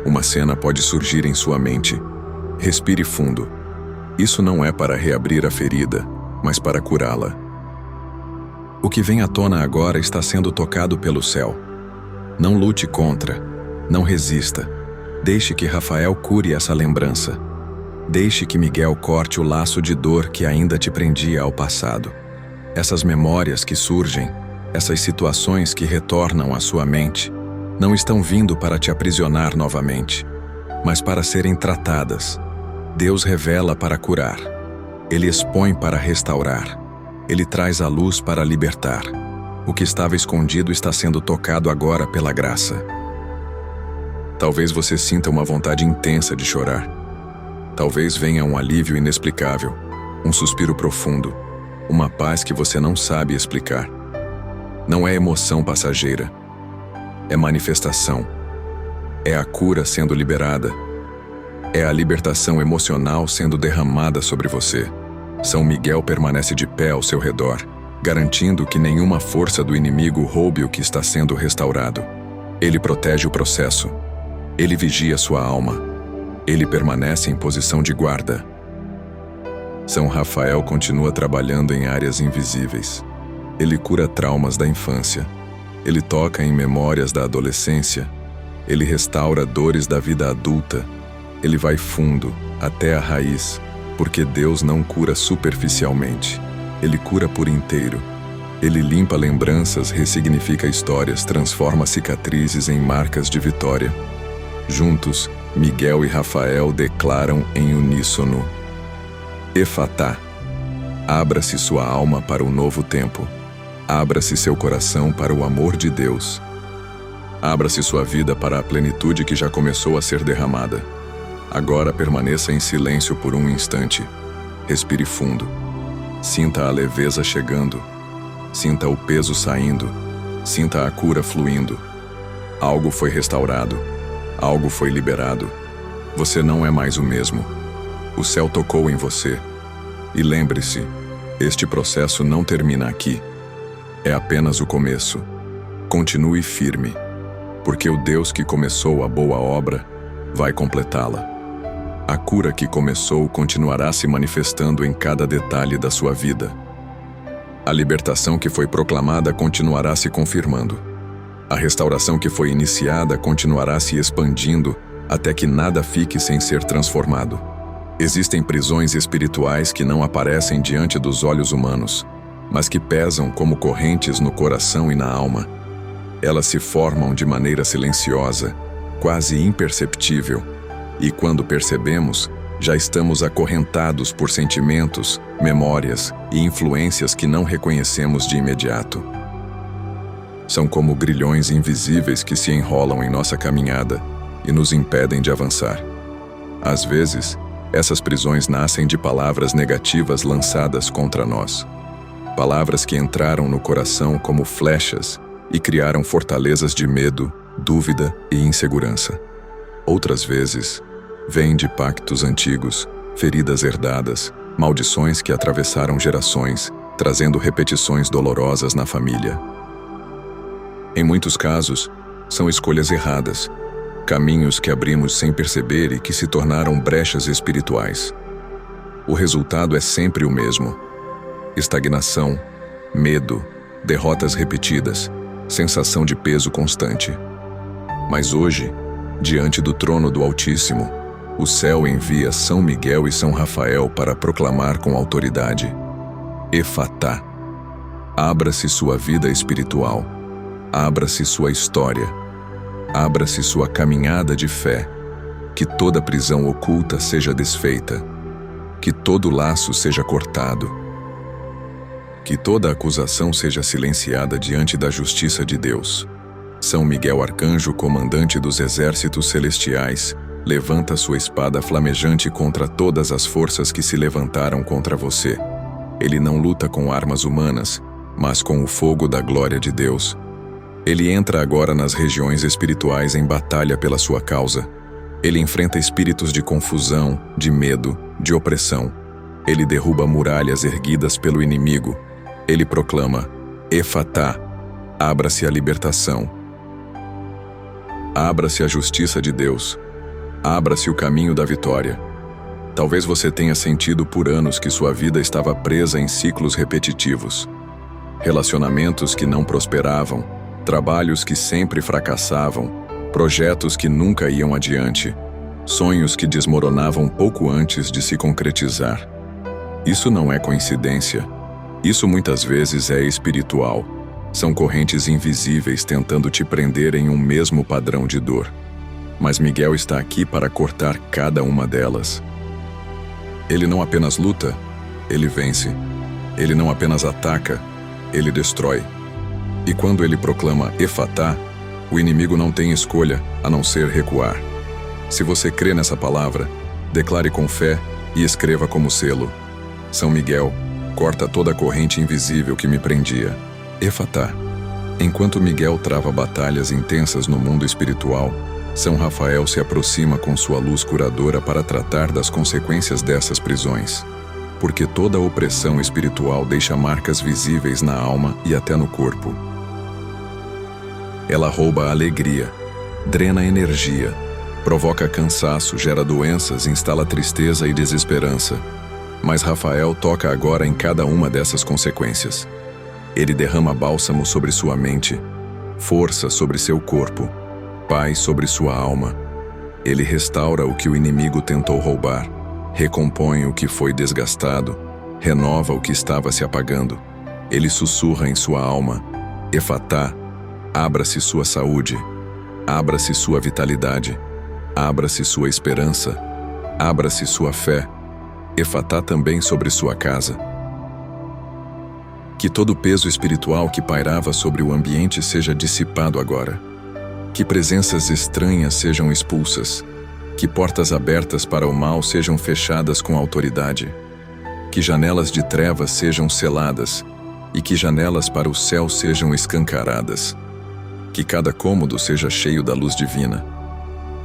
Uma cena pode surgir em sua mente. Respire fundo. Isso não é para reabrir a ferida, mas para curá-la. O que vem à tona agora está sendo tocado pelo céu. Não lute contra, não resista. Deixe que Rafael cure essa lembrança. Deixe que Miguel corte o laço de dor que ainda te prendia ao passado. Essas memórias que surgem, essas situações que retornam à sua mente, não estão vindo para te aprisionar novamente, mas para serem tratadas. Deus revela para curar. Ele expõe para restaurar. Ele traz a luz para libertar. O que estava escondido está sendo tocado agora pela graça. Talvez você sinta uma vontade intensa de chorar. Talvez venha um alívio inexplicável, um suspiro profundo, uma paz que você não sabe explicar. Não é emoção passageira. É manifestação. É a cura sendo liberada. É a libertação emocional sendo derramada sobre você. São Miguel permanece de pé ao seu redor, garantindo que nenhuma força do inimigo roube o que está sendo restaurado. Ele protege o processo. Ele vigia sua alma. Ele permanece em posição de guarda. São Rafael continua trabalhando em áreas invisíveis. Ele cura traumas da infância. Ele toca em memórias da adolescência. Ele restaura dores da vida adulta. Ele vai fundo, até a raiz, porque Deus não cura superficialmente. Ele cura por inteiro. Ele limpa lembranças, ressignifica histórias, transforma cicatrizes em marcas de vitória. Juntos, Miguel e Rafael declaram em uníssono: Efatá. Abra-se sua alma para o novo tempo. Abra-se seu coração para o amor de Deus. Abra-se sua vida para a plenitude que já começou a ser derramada. Agora permaneça em silêncio por um instante. Respire fundo. Sinta a leveza chegando. Sinta o peso saindo. Sinta a cura fluindo. Algo foi restaurado. Algo foi liberado. Você não é mais o mesmo. O céu tocou em você. E lembre-se, este processo não termina aqui. É apenas o começo. Continue firme, porque o Deus que começou a boa obra vai completá-la. A cura que começou continuará se manifestando em cada detalhe da sua vida. A libertação que foi proclamada continuará se confirmando. A restauração que foi iniciada continuará se expandindo até que nada fique sem ser transformado. Existem prisões espirituais que não aparecem diante dos olhos humanos, mas que pesam como correntes no coração e na alma. Elas se formam de maneira silenciosa, quase imperceptível, e quando percebemos, já estamos acorrentados por sentimentos, memórias e influências que não reconhecemos de imediato. São como grilhões invisíveis que se enrolam em nossa caminhada e nos impedem de avançar. Às vezes, essas prisões nascem de palavras negativas lançadas contra nós. Palavras que entraram no coração como flechas e criaram fortalezas de medo, dúvida e insegurança. Outras vezes, vêm de pactos antigos, feridas herdadas, maldições que atravessaram gerações, trazendo repetições dolorosas na família. Em muitos casos, são escolhas erradas, caminhos que abrimos sem perceber e que se tornaram brechas espirituais. O resultado é sempre o mesmo: estagnação, medo, derrotas repetidas, sensação de peso constante. Mas hoje, diante do trono do Altíssimo, o céu envia São Miguel e São Rafael para proclamar com autoridade: Efatá. Abra-se sua vida espiritual. Abra-se sua história. Abra-se sua caminhada de fé. Que toda prisão oculta seja desfeita. Que todo laço seja cortado. Que toda acusação seja silenciada diante da justiça de Deus. São Miguel Arcanjo, comandante dos exércitos celestiais, levanta sua espada flamejante contra todas as forças que se levantaram contra você. Ele não luta com armas humanas, mas com o fogo da glória de Deus. Ele entra agora nas regiões espirituais em batalha pela sua causa. Ele enfrenta espíritos de confusão, de medo, de opressão. Ele derruba muralhas erguidas pelo inimigo. Ele proclama: Efatá, abra-se a libertação. Abra-se a justiça de Deus. Abra-se o caminho da vitória. Talvez você tenha sentido por anos que sua vida estava presa em ciclos repetitivos. Relacionamentos que não prosperavam, trabalhos que sempre fracassavam, projetos que nunca iam adiante, sonhos que desmoronavam pouco antes de se concretizar. Isso não é coincidência. Isso muitas vezes é espiritual. São correntes invisíveis tentando te prender em um mesmo padrão de dor. Mas Miguel está aqui para cortar cada uma delas. Ele não apenas luta, ele vence. Ele não apenas ataca, ele destrói. E quando ele proclama Efatá, o inimigo não tem escolha a não ser recuar. Se você crê nessa palavra, declare com fé e escreva como selo: São Miguel, corta toda a corrente invisível que me prendia. Efatá. Enquanto Miguel trava batalhas intensas no mundo espiritual, São Rafael se aproxima com sua luz curadora para tratar das consequências dessas prisões. Porque toda opressão espiritual deixa marcas visíveis na alma e até no corpo. Ela rouba a alegria, drena energia, provoca cansaço, gera doenças, instala tristeza e desesperança. Mas Rafael toca agora em cada uma dessas consequências. Ele derrama bálsamo sobre sua mente, força sobre seu corpo, paz sobre sua alma. Ele restaura o que o inimigo tentou roubar, recompõe o que foi desgastado, renova o que estava se apagando. Ele sussurra em sua alma: Efatá, abra-se sua saúde, abra-se sua vitalidade, abra-se sua esperança, abra-se sua fé. Efatá também sobre sua casa. Que todo o peso espiritual que pairava sobre o ambiente seja dissipado agora. Que presenças estranhas sejam expulsas. Que portas abertas para o mal sejam fechadas com autoridade. Que janelas de trevas sejam seladas e que janelas para o céu sejam escancaradas. Que cada cômodo seja cheio da luz divina.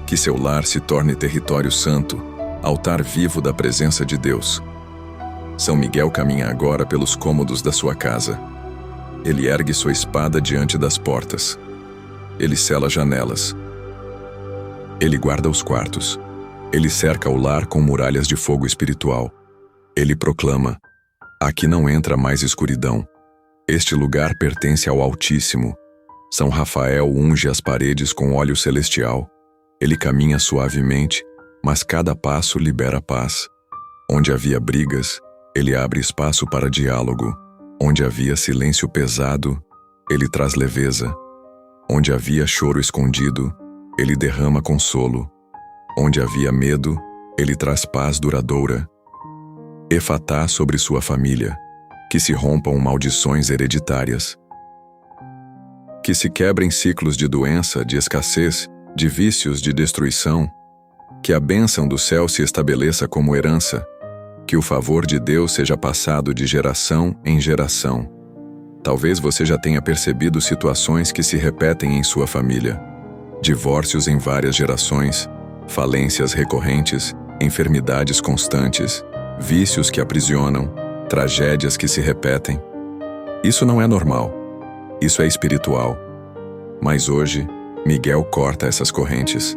Que seu lar se torne território santo, altar vivo da presença de Deus. São Miguel caminha agora pelos cômodos da sua casa. Ele ergue sua espada diante das portas. Ele sela janelas. Ele guarda os quartos. Ele cerca o lar com muralhas de fogo espiritual. Ele proclama: aqui não entra mais escuridão. Este lugar pertence ao Altíssimo. São Rafael unge as paredes com óleo celestial. Ele caminha suavemente, mas cada passo libera paz. Onde havia brigas, ele abre espaço para diálogo. Onde havia silêncio pesado, ele traz leveza. Onde havia choro escondido, ele derrama consolo. Onde havia medo, ele traz paz duradoura. Efatá sobre sua família, que se rompam maldições hereditárias. Que se quebrem ciclos de doença, de escassez, de vícios, de destruição. Que a bênção do céu se estabeleça como herança. Que o favor de Deus seja passado de geração em geração. Talvez você já tenha percebido situações que se repetem em sua família. Divórcios em várias gerações, falências recorrentes, enfermidades constantes, vícios que aprisionam, tragédias que se repetem. Isso não é normal. Isso é espiritual. Mas hoje, Miguel corta essas correntes.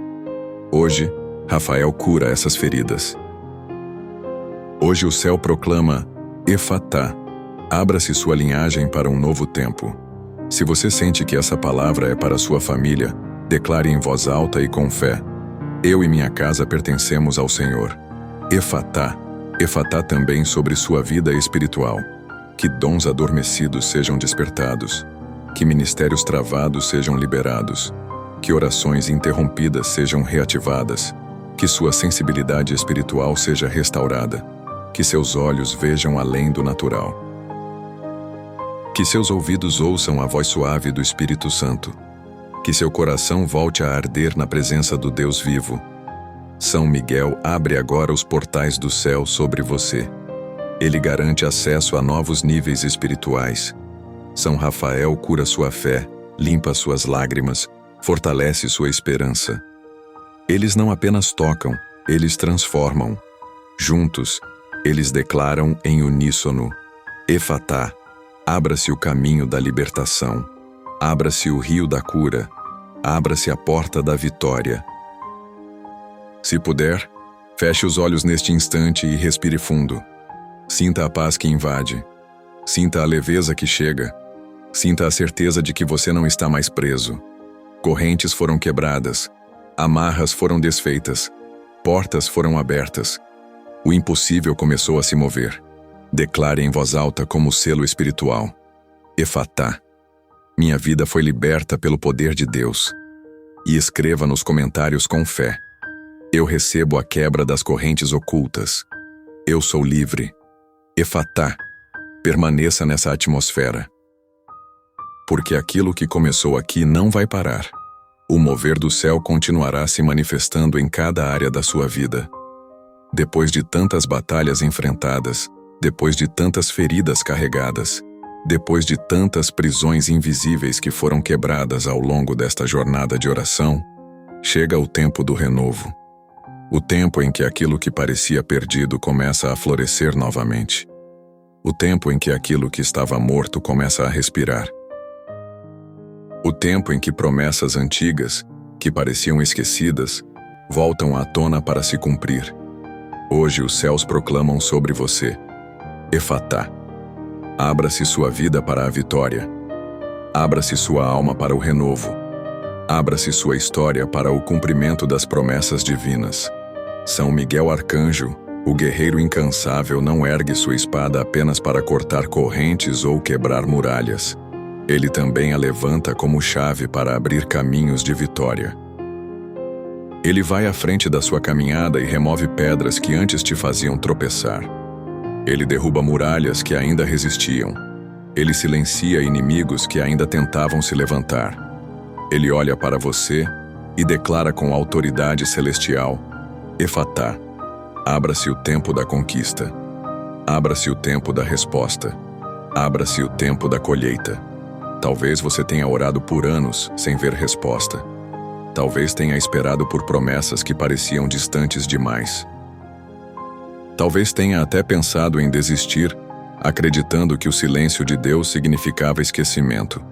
Hoje, Rafael cura essas feridas. Hoje o céu proclama: Efatá, abra-se sua linhagem para um novo tempo. Se você sente que essa palavra é para sua família, declare em voz alta e com fé: eu e minha casa pertencemos ao Senhor. Efatá, Efatá também sobre sua vida espiritual. Que dons adormecidos sejam despertados. Que ministérios travados sejam liberados. Que orações interrompidas sejam reativadas. Que sua sensibilidade espiritual seja restaurada. Que seus olhos vejam além do natural. Que seus ouvidos ouçam a voz suave do Espírito Santo. Que seu coração volte a arder na presença do Deus vivo. São Miguel abre agora os portais do céu sobre você. Ele garante acesso a novos níveis espirituais. São Rafael cura sua fé, limpa suas lágrimas, fortalece sua esperança. Eles não apenas tocam, eles transformam. Juntos, eles declaram em uníssono: Efatá, abra-se o caminho da libertação. Abra-se o rio da cura. Abra-se a porta da vitória. Se puder, feche os olhos neste instante e respire fundo. Sinta a paz que invade. Sinta a leveza que chega. Sinta a certeza de que você não está mais preso. Correntes foram quebradas. Amarras foram desfeitas. Portas foram abertas. O impossível começou a se mover. Declare em voz alta como selo espiritual: Efatá. Minha vida foi liberta pelo poder de Deus. E escreva nos comentários com fé: eu recebo a quebra das correntes ocultas. Eu sou livre. Efatá. Permaneça nessa atmosfera. Porque aquilo que começou aqui não vai parar. O mover do céu continuará se manifestando em cada área da sua vida. Depois de tantas batalhas enfrentadas, depois de tantas feridas carregadas, depois de tantas prisões invisíveis que foram quebradas ao longo desta jornada de oração, chega o tempo do renovo. O tempo em que aquilo que parecia perdido começa a florescer novamente. O tempo em que aquilo que estava morto começa a respirar. O tempo em que promessas antigas, que pareciam esquecidas, voltam à tona para se cumprir. Hoje os céus proclamam sobre você: Efatá. Abra-se sua vida para a vitória. Abra-se sua alma para o renovo. Abra-se sua história para o cumprimento das promessas divinas. São Miguel Arcanjo, o guerreiro incansável, não ergue sua espada apenas para cortar correntes ou quebrar muralhas. Ele também a levanta como chave para abrir caminhos de vitória. Ele vai à frente da sua caminhada e remove pedras que antes te faziam tropeçar. Ele derruba muralhas que ainda resistiam. Ele silencia inimigos que ainda tentavam se levantar. Ele olha para você e declara com autoridade celestial: Efatá. Abra-se o tempo da conquista. Abra-se o tempo da resposta. Abra-se o tempo da colheita. Talvez você tenha orado por anos sem ver resposta. Talvez tenha esperado por promessas que pareciam distantes demais. Talvez tenha até pensado em desistir, acreditando que o silêncio de Deus significava esquecimento.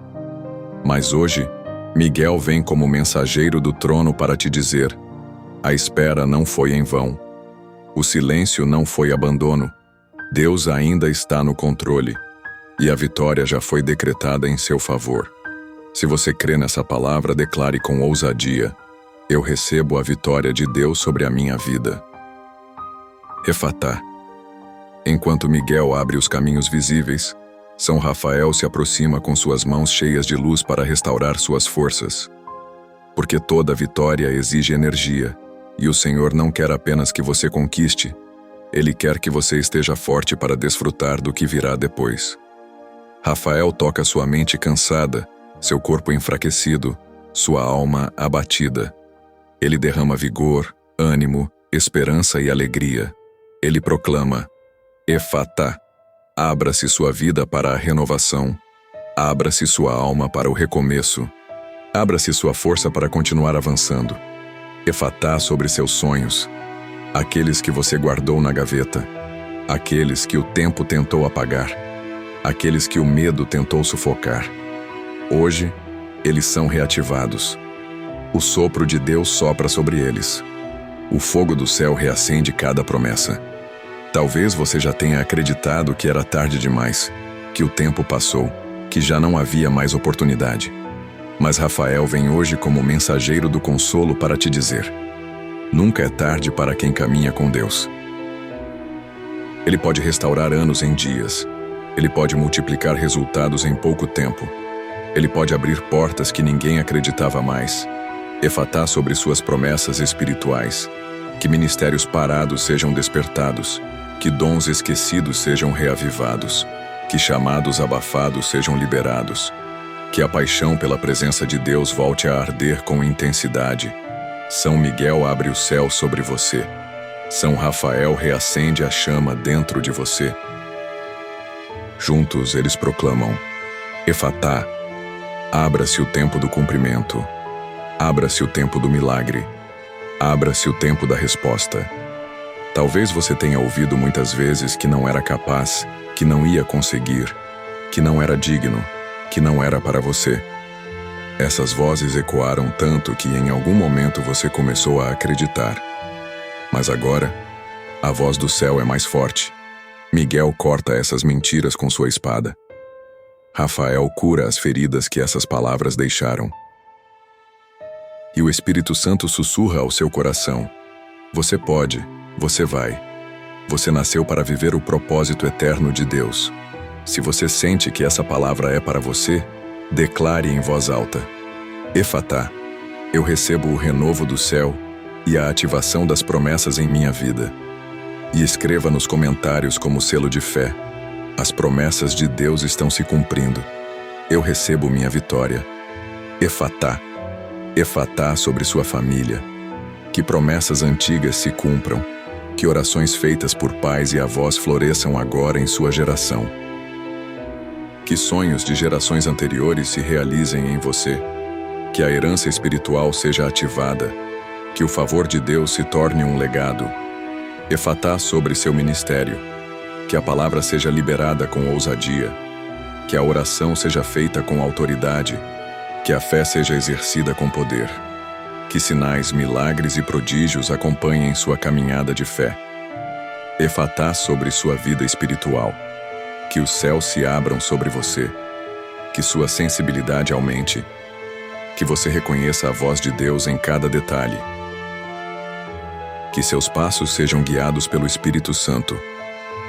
Mas hoje, Miguel vem como mensageiro do trono para te dizer: a espera não foi em vão. O silêncio não foi abandono. Deus ainda está no controle. E a vitória já foi decretada em seu favor. Se você crê nessa palavra, declare com ousadia: eu recebo a vitória de Deus sobre a minha vida. Efatá. Enquanto Miguel abre os caminhos visíveis, São Rafael se aproxima com suas mãos cheias de luz para restaurar suas forças. Porque toda vitória exige energia, e o Senhor não quer apenas que você conquiste, Ele quer que você esteja forte para desfrutar do que virá depois. Rafael toca sua mente cansada, seu corpo enfraquecido, sua alma abatida. Ele derrama vigor, ânimo, esperança e alegria. Ele proclama: Efatá. Abra-se sua vida para a renovação. Abra-se sua alma para o recomeço. Abra-se sua força para continuar avançando. Efatá sobre seus sonhos. Aqueles que você guardou na gaveta. Aqueles que o tempo tentou apagar. Aqueles que o medo tentou sufocar. Hoje, eles são reativados. O sopro de Deus sopra sobre eles. O fogo do céu reacende cada promessa. Talvez você já tenha acreditado que era tarde demais, que o tempo passou, que já não havia mais oportunidade. Mas Rafael vem hoje como mensageiro do consolo para te dizer: nunca é tarde para quem caminha com Deus. Ele pode restaurar anos em dias. Ele pode multiplicar resultados em pouco tempo. Ele pode abrir portas que ninguém acreditava mais. Efatá sobre suas promessas espirituais. Que ministérios parados sejam despertados. Que dons esquecidos sejam reavivados. Que chamados abafados sejam liberados. Que a paixão pela presença de Deus volte a arder com intensidade. São Miguel abre o céu sobre você. São Rafael reacende a chama dentro de você. Juntos eles proclamam: Efatá, abra-se o tempo do cumprimento. Abra-se o tempo do milagre. Abra-se o tempo da resposta. Talvez você tenha ouvido muitas vezes que não era capaz, que não ia conseguir, que não era digno, que não era para você. Essas vozes ecoaram tanto que em algum momento você começou a acreditar. Mas agora, a voz do céu é mais forte. Miguel corta essas mentiras com sua espada. Rafael cura as feridas que essas palavras deixaram. E o Espírito Santo sussurra ao seu coração: você pode, você vai. Você nasceu para viver o propósito eterno de Deus. Se você sente que essa palavra é para você, declare em voz alta: Efatá, eu recebo o renovo do céu e a ativação das promessas em minha vida. E escreva nos comentários como selo de fé: as promessas de Deus estão se cumprindo. Eu recebo minha vitória. Efatá. Efatá sobre sua família. Que promessas antigas se cumpram. Que orações feitas por pais e avós floresçam agora em sua geração. Que sonhos de gerações anteriores se realizem em você. Que a herança espiritual seja ativada. Que o favor de Deus se torne um legado. Efatá sobre seu ministério. Que a palavra seja liberada com ousadia. Que a oração seja feita com autoridade. Que a fé seja exercida com poder. Que sinais, milagres e prodígios acompanhem sua caminhada de fé. Efatá sobre sua vida espiritual. Que os céus se abram sobre você. Que sua sensibilidade aumente. Que você reconheça a voz de Deus em cada detalhe. Que seus passos sejam guiados pelo Espírito Santo.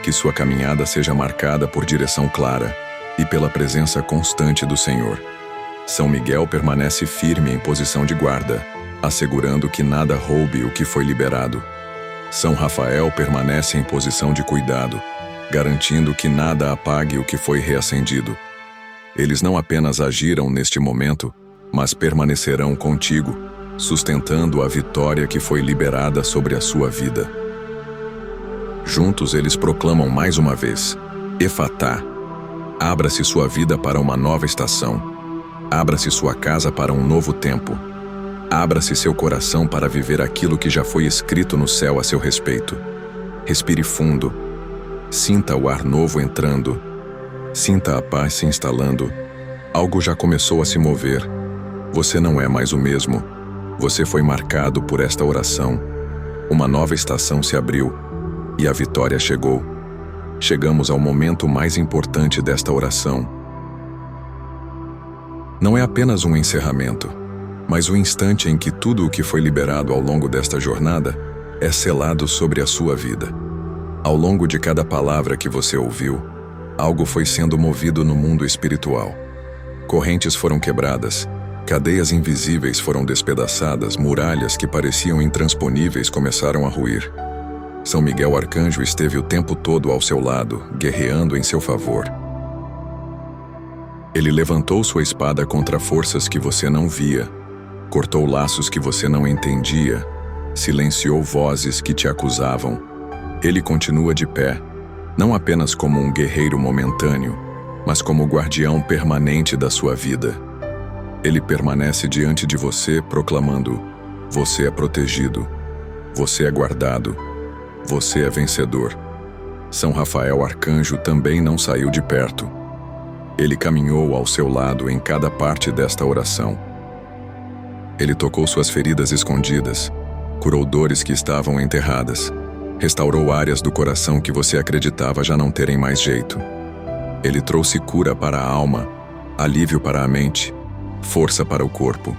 Que sua caminhada seja marcada por direção clara e pela presença constante do Senhor. São Miguel permanece firme em posição de guarda, assegurando que nada roube o que foi liberado. São Rafael permanece em posição de cuidado, garantindo que nada apague o que foi reacendido. Eles não apenas agiram neste momento, mas permanecerão contigo, sustentando a vitória que foi liberada sobre a sua vida. Juntos eles proclamam mais uma vez: Efatá, abra-se sua vida para uma nova estação. Abra-se sua casa para um novo tempo. Abra-se seu coração para viver aquilo que já foi escrito no céu a seu respeito. Respire fundo. Sinta o ar novo entrando. Sinta a paz se instalando. Algo já começou a se mover. Você não é mais o mesmo. Você foi marcado por esta oração. Uma nova estação se abriu e a vitória chegou. Chegamos ao momento mais importante desta oração. Não é apenas um encerramento, mas o instante em que tudo o que foi liberado ao longo desta jornada é selado sobre a sua vida. Ao longo de cada palavra que você ouviu, algo foi sendo movido no mundo espiritual. Correntes foram quebradas, cadeias invisíveis foram despedaçadas, muralhas que pareciam intransponíveis começaram a ruir. São Miguel Arcanjo esteve o tempo todo ao seu lado, guerreando em seu favor. Ele levantou sua espada contra forças que você não via, cortou laços que você não entendia, silenciou vozes que te acusavam. Ele continua de pé, não apenas como um guerreiro momentâneo, mas como guardião permanente da sua vida. Ele permanece diante de você proclamando: você é protegido, você é guardado, você é vencedor. São Rafael Arcanjo também não saiu de perto. Ele caminhou ao seu lado em cada parte desta oração. Ele tocou suas feridas escondidas, curou dores que estavam enterradas, restaurou áreas do coração que você acreditava já não terem mais jeito. Ele trouxe cura para a alma, alívio para a mente, força para o corpo.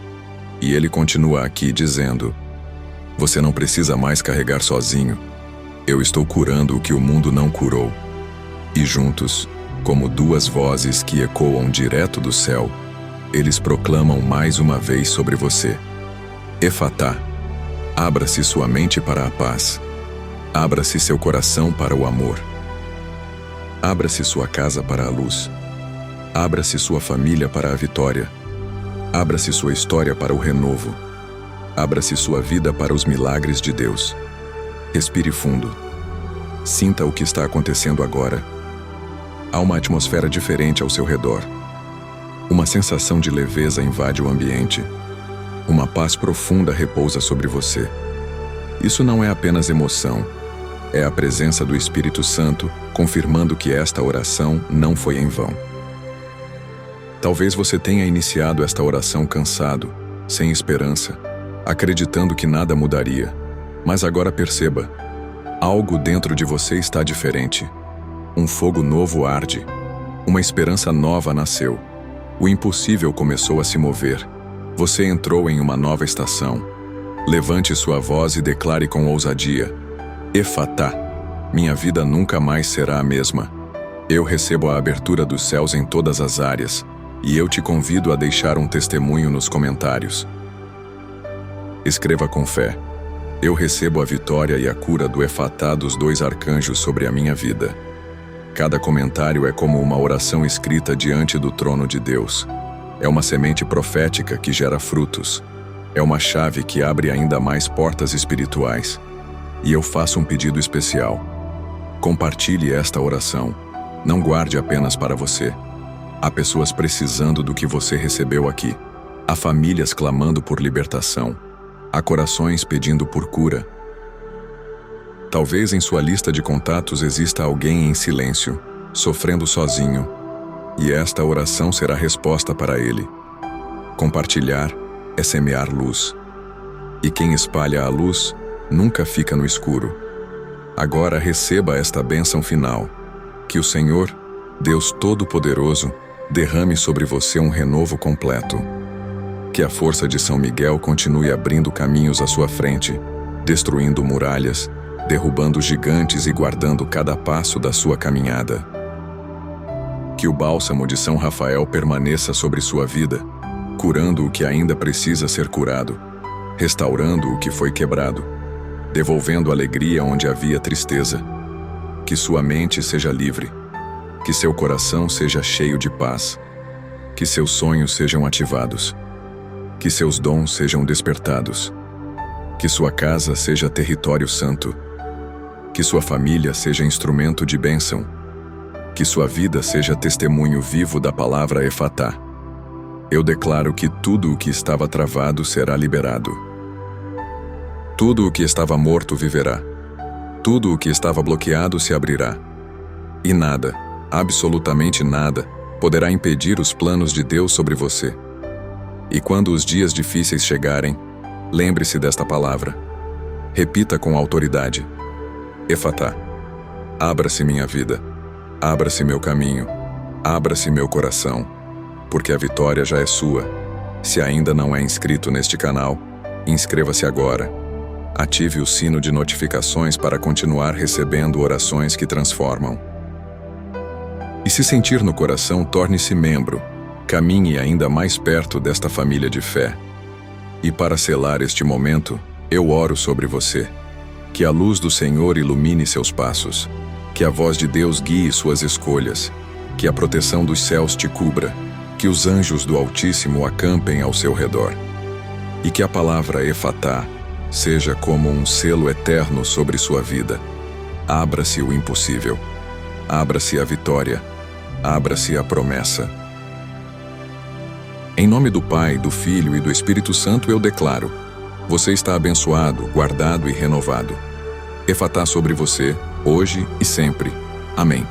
E ele continua aqui dizendo: você não precisa mais carregar sozinho. Eu estou curando o que o mundo não curou. E juntos, como duas vozes que ecoam direto do céu, eles proclamam mais uma vez sobre você: Efatá, abra-se sua mente para a paz. Abra-se seu coração para o amor. Abra-se sua casa para a luz. Abra-se sua família para a vitória. Abra-se sua história para o renovo. Abra-se sua vida para os milagres de Deus. Respire fundo. Sinta o que está acontecendo agora. Há uma atmosfera diferente ao seu redor. Uma sensação de leveza invade o ambiente. Uma paz profunda repousa sobre você. Isso não é apenas emoção. É a presença do Espírito Santo confirmando que esta oração não foi em vão. Talvez você tenha iniciado esta oração cansado, sem esperança, acreditando que nada mudaria. Mas agora perceba, algo dentro de você está diferente. Um fogo novo arde. Uma esperança nova nasceu. O impossível começou a se mover. Você entrou em uma nova estação. Levante sua voz e declare com ousadia: Efatá, minha vida nunca mais será a mesma. Eu recebo a abertura dos céus em todas as áreas, e eu te convido a deixar um testemunho nos comentários. Escreva com fé: eu recebo a vitória e a cura do Efatá dos 2 arcanjos sobre a minha vida. Cada comentário é como uma oração escrita diante do trono de Deus. É uma semente profética que gera frutos. É uma chave que abre ainda mais portas espirituais. E eu faço um pedido especial. Compartilhe esta oração. Não guarde apenas para você. Há pessoas precisando do que você recebeu aqui. Há famílias clamando por libertação. Há corações pedindo por cura. Talvez em sua lista de contatos exista alguém em silêncio, sofrendo sozinho. E esta oração será resposta para ele. Compartilhar é semear luz. E quem espalha a luz nunca fica no escuro. Agora receba esta bênção final. Que o Senhor, Deus Todo-Poderoso, derrame sobre você um renovo completo. Que a força de São Miguel continue abrindo caminhos à sua frente, destruindo muralhas, derrubando gigantes e guardando cada passo da sua caminhada. Que o bálsamo de São Rafael permaneça sobre sua vida, curando o que ainda precisa ser curado, restaurando o que foi quebrado, devolvendo alegria onde havia tristeza. Que sua mente seja livre, que seu coração seja cheio de paz, que seus sonhos sejam ativados, que seus dons sejam despertados, que sua casa seja território santo, que sua família seja instrumento de bênção, que sua vida seja testemunho vivo da palavra Efatá. Eu declaro que tudo o que estava travado será liberado. Tudo o que estava morto viverá. Tudo o que estava bloqueado se abrirá. E nada, absolutamente nada, poderá impedir os planos de Deus sobre você. E quando os dias difíceis chegarem, lembre-se desta palavra. Repita com autoridade: Efatá. Abra-se minha vida. Abra-se meu caminho. Abra-se meu coração. Porque a vitória já é sua. Se ainda não é inscrito neste canal, inscreva-se agora. Ative o sino de notificações para continuar recebendo orações que transformam. E se sentir no coração, torne-se membro. Caminhe ainda mais perto desta família de fé. E para selar este momento, eu oro sobre você. Que a luz do Senhor ilumine seus passos. Que a voz de Deus guie suas escolhas. Que a proteção dos céus te cubra. Que os anjos do Altíssimo acampem ao seu redor. E que a palavra Efatá seja como um selo eterno sobre sua vida. Abra-se o impossível. Abra-se a vitória. Abra-se a promessa. Em nome do Pai, do Filho e do Espírito Santo eu declaro: você está abençoado, guardado e renovado. Efatá sobre você, hoje e sempre. Amém.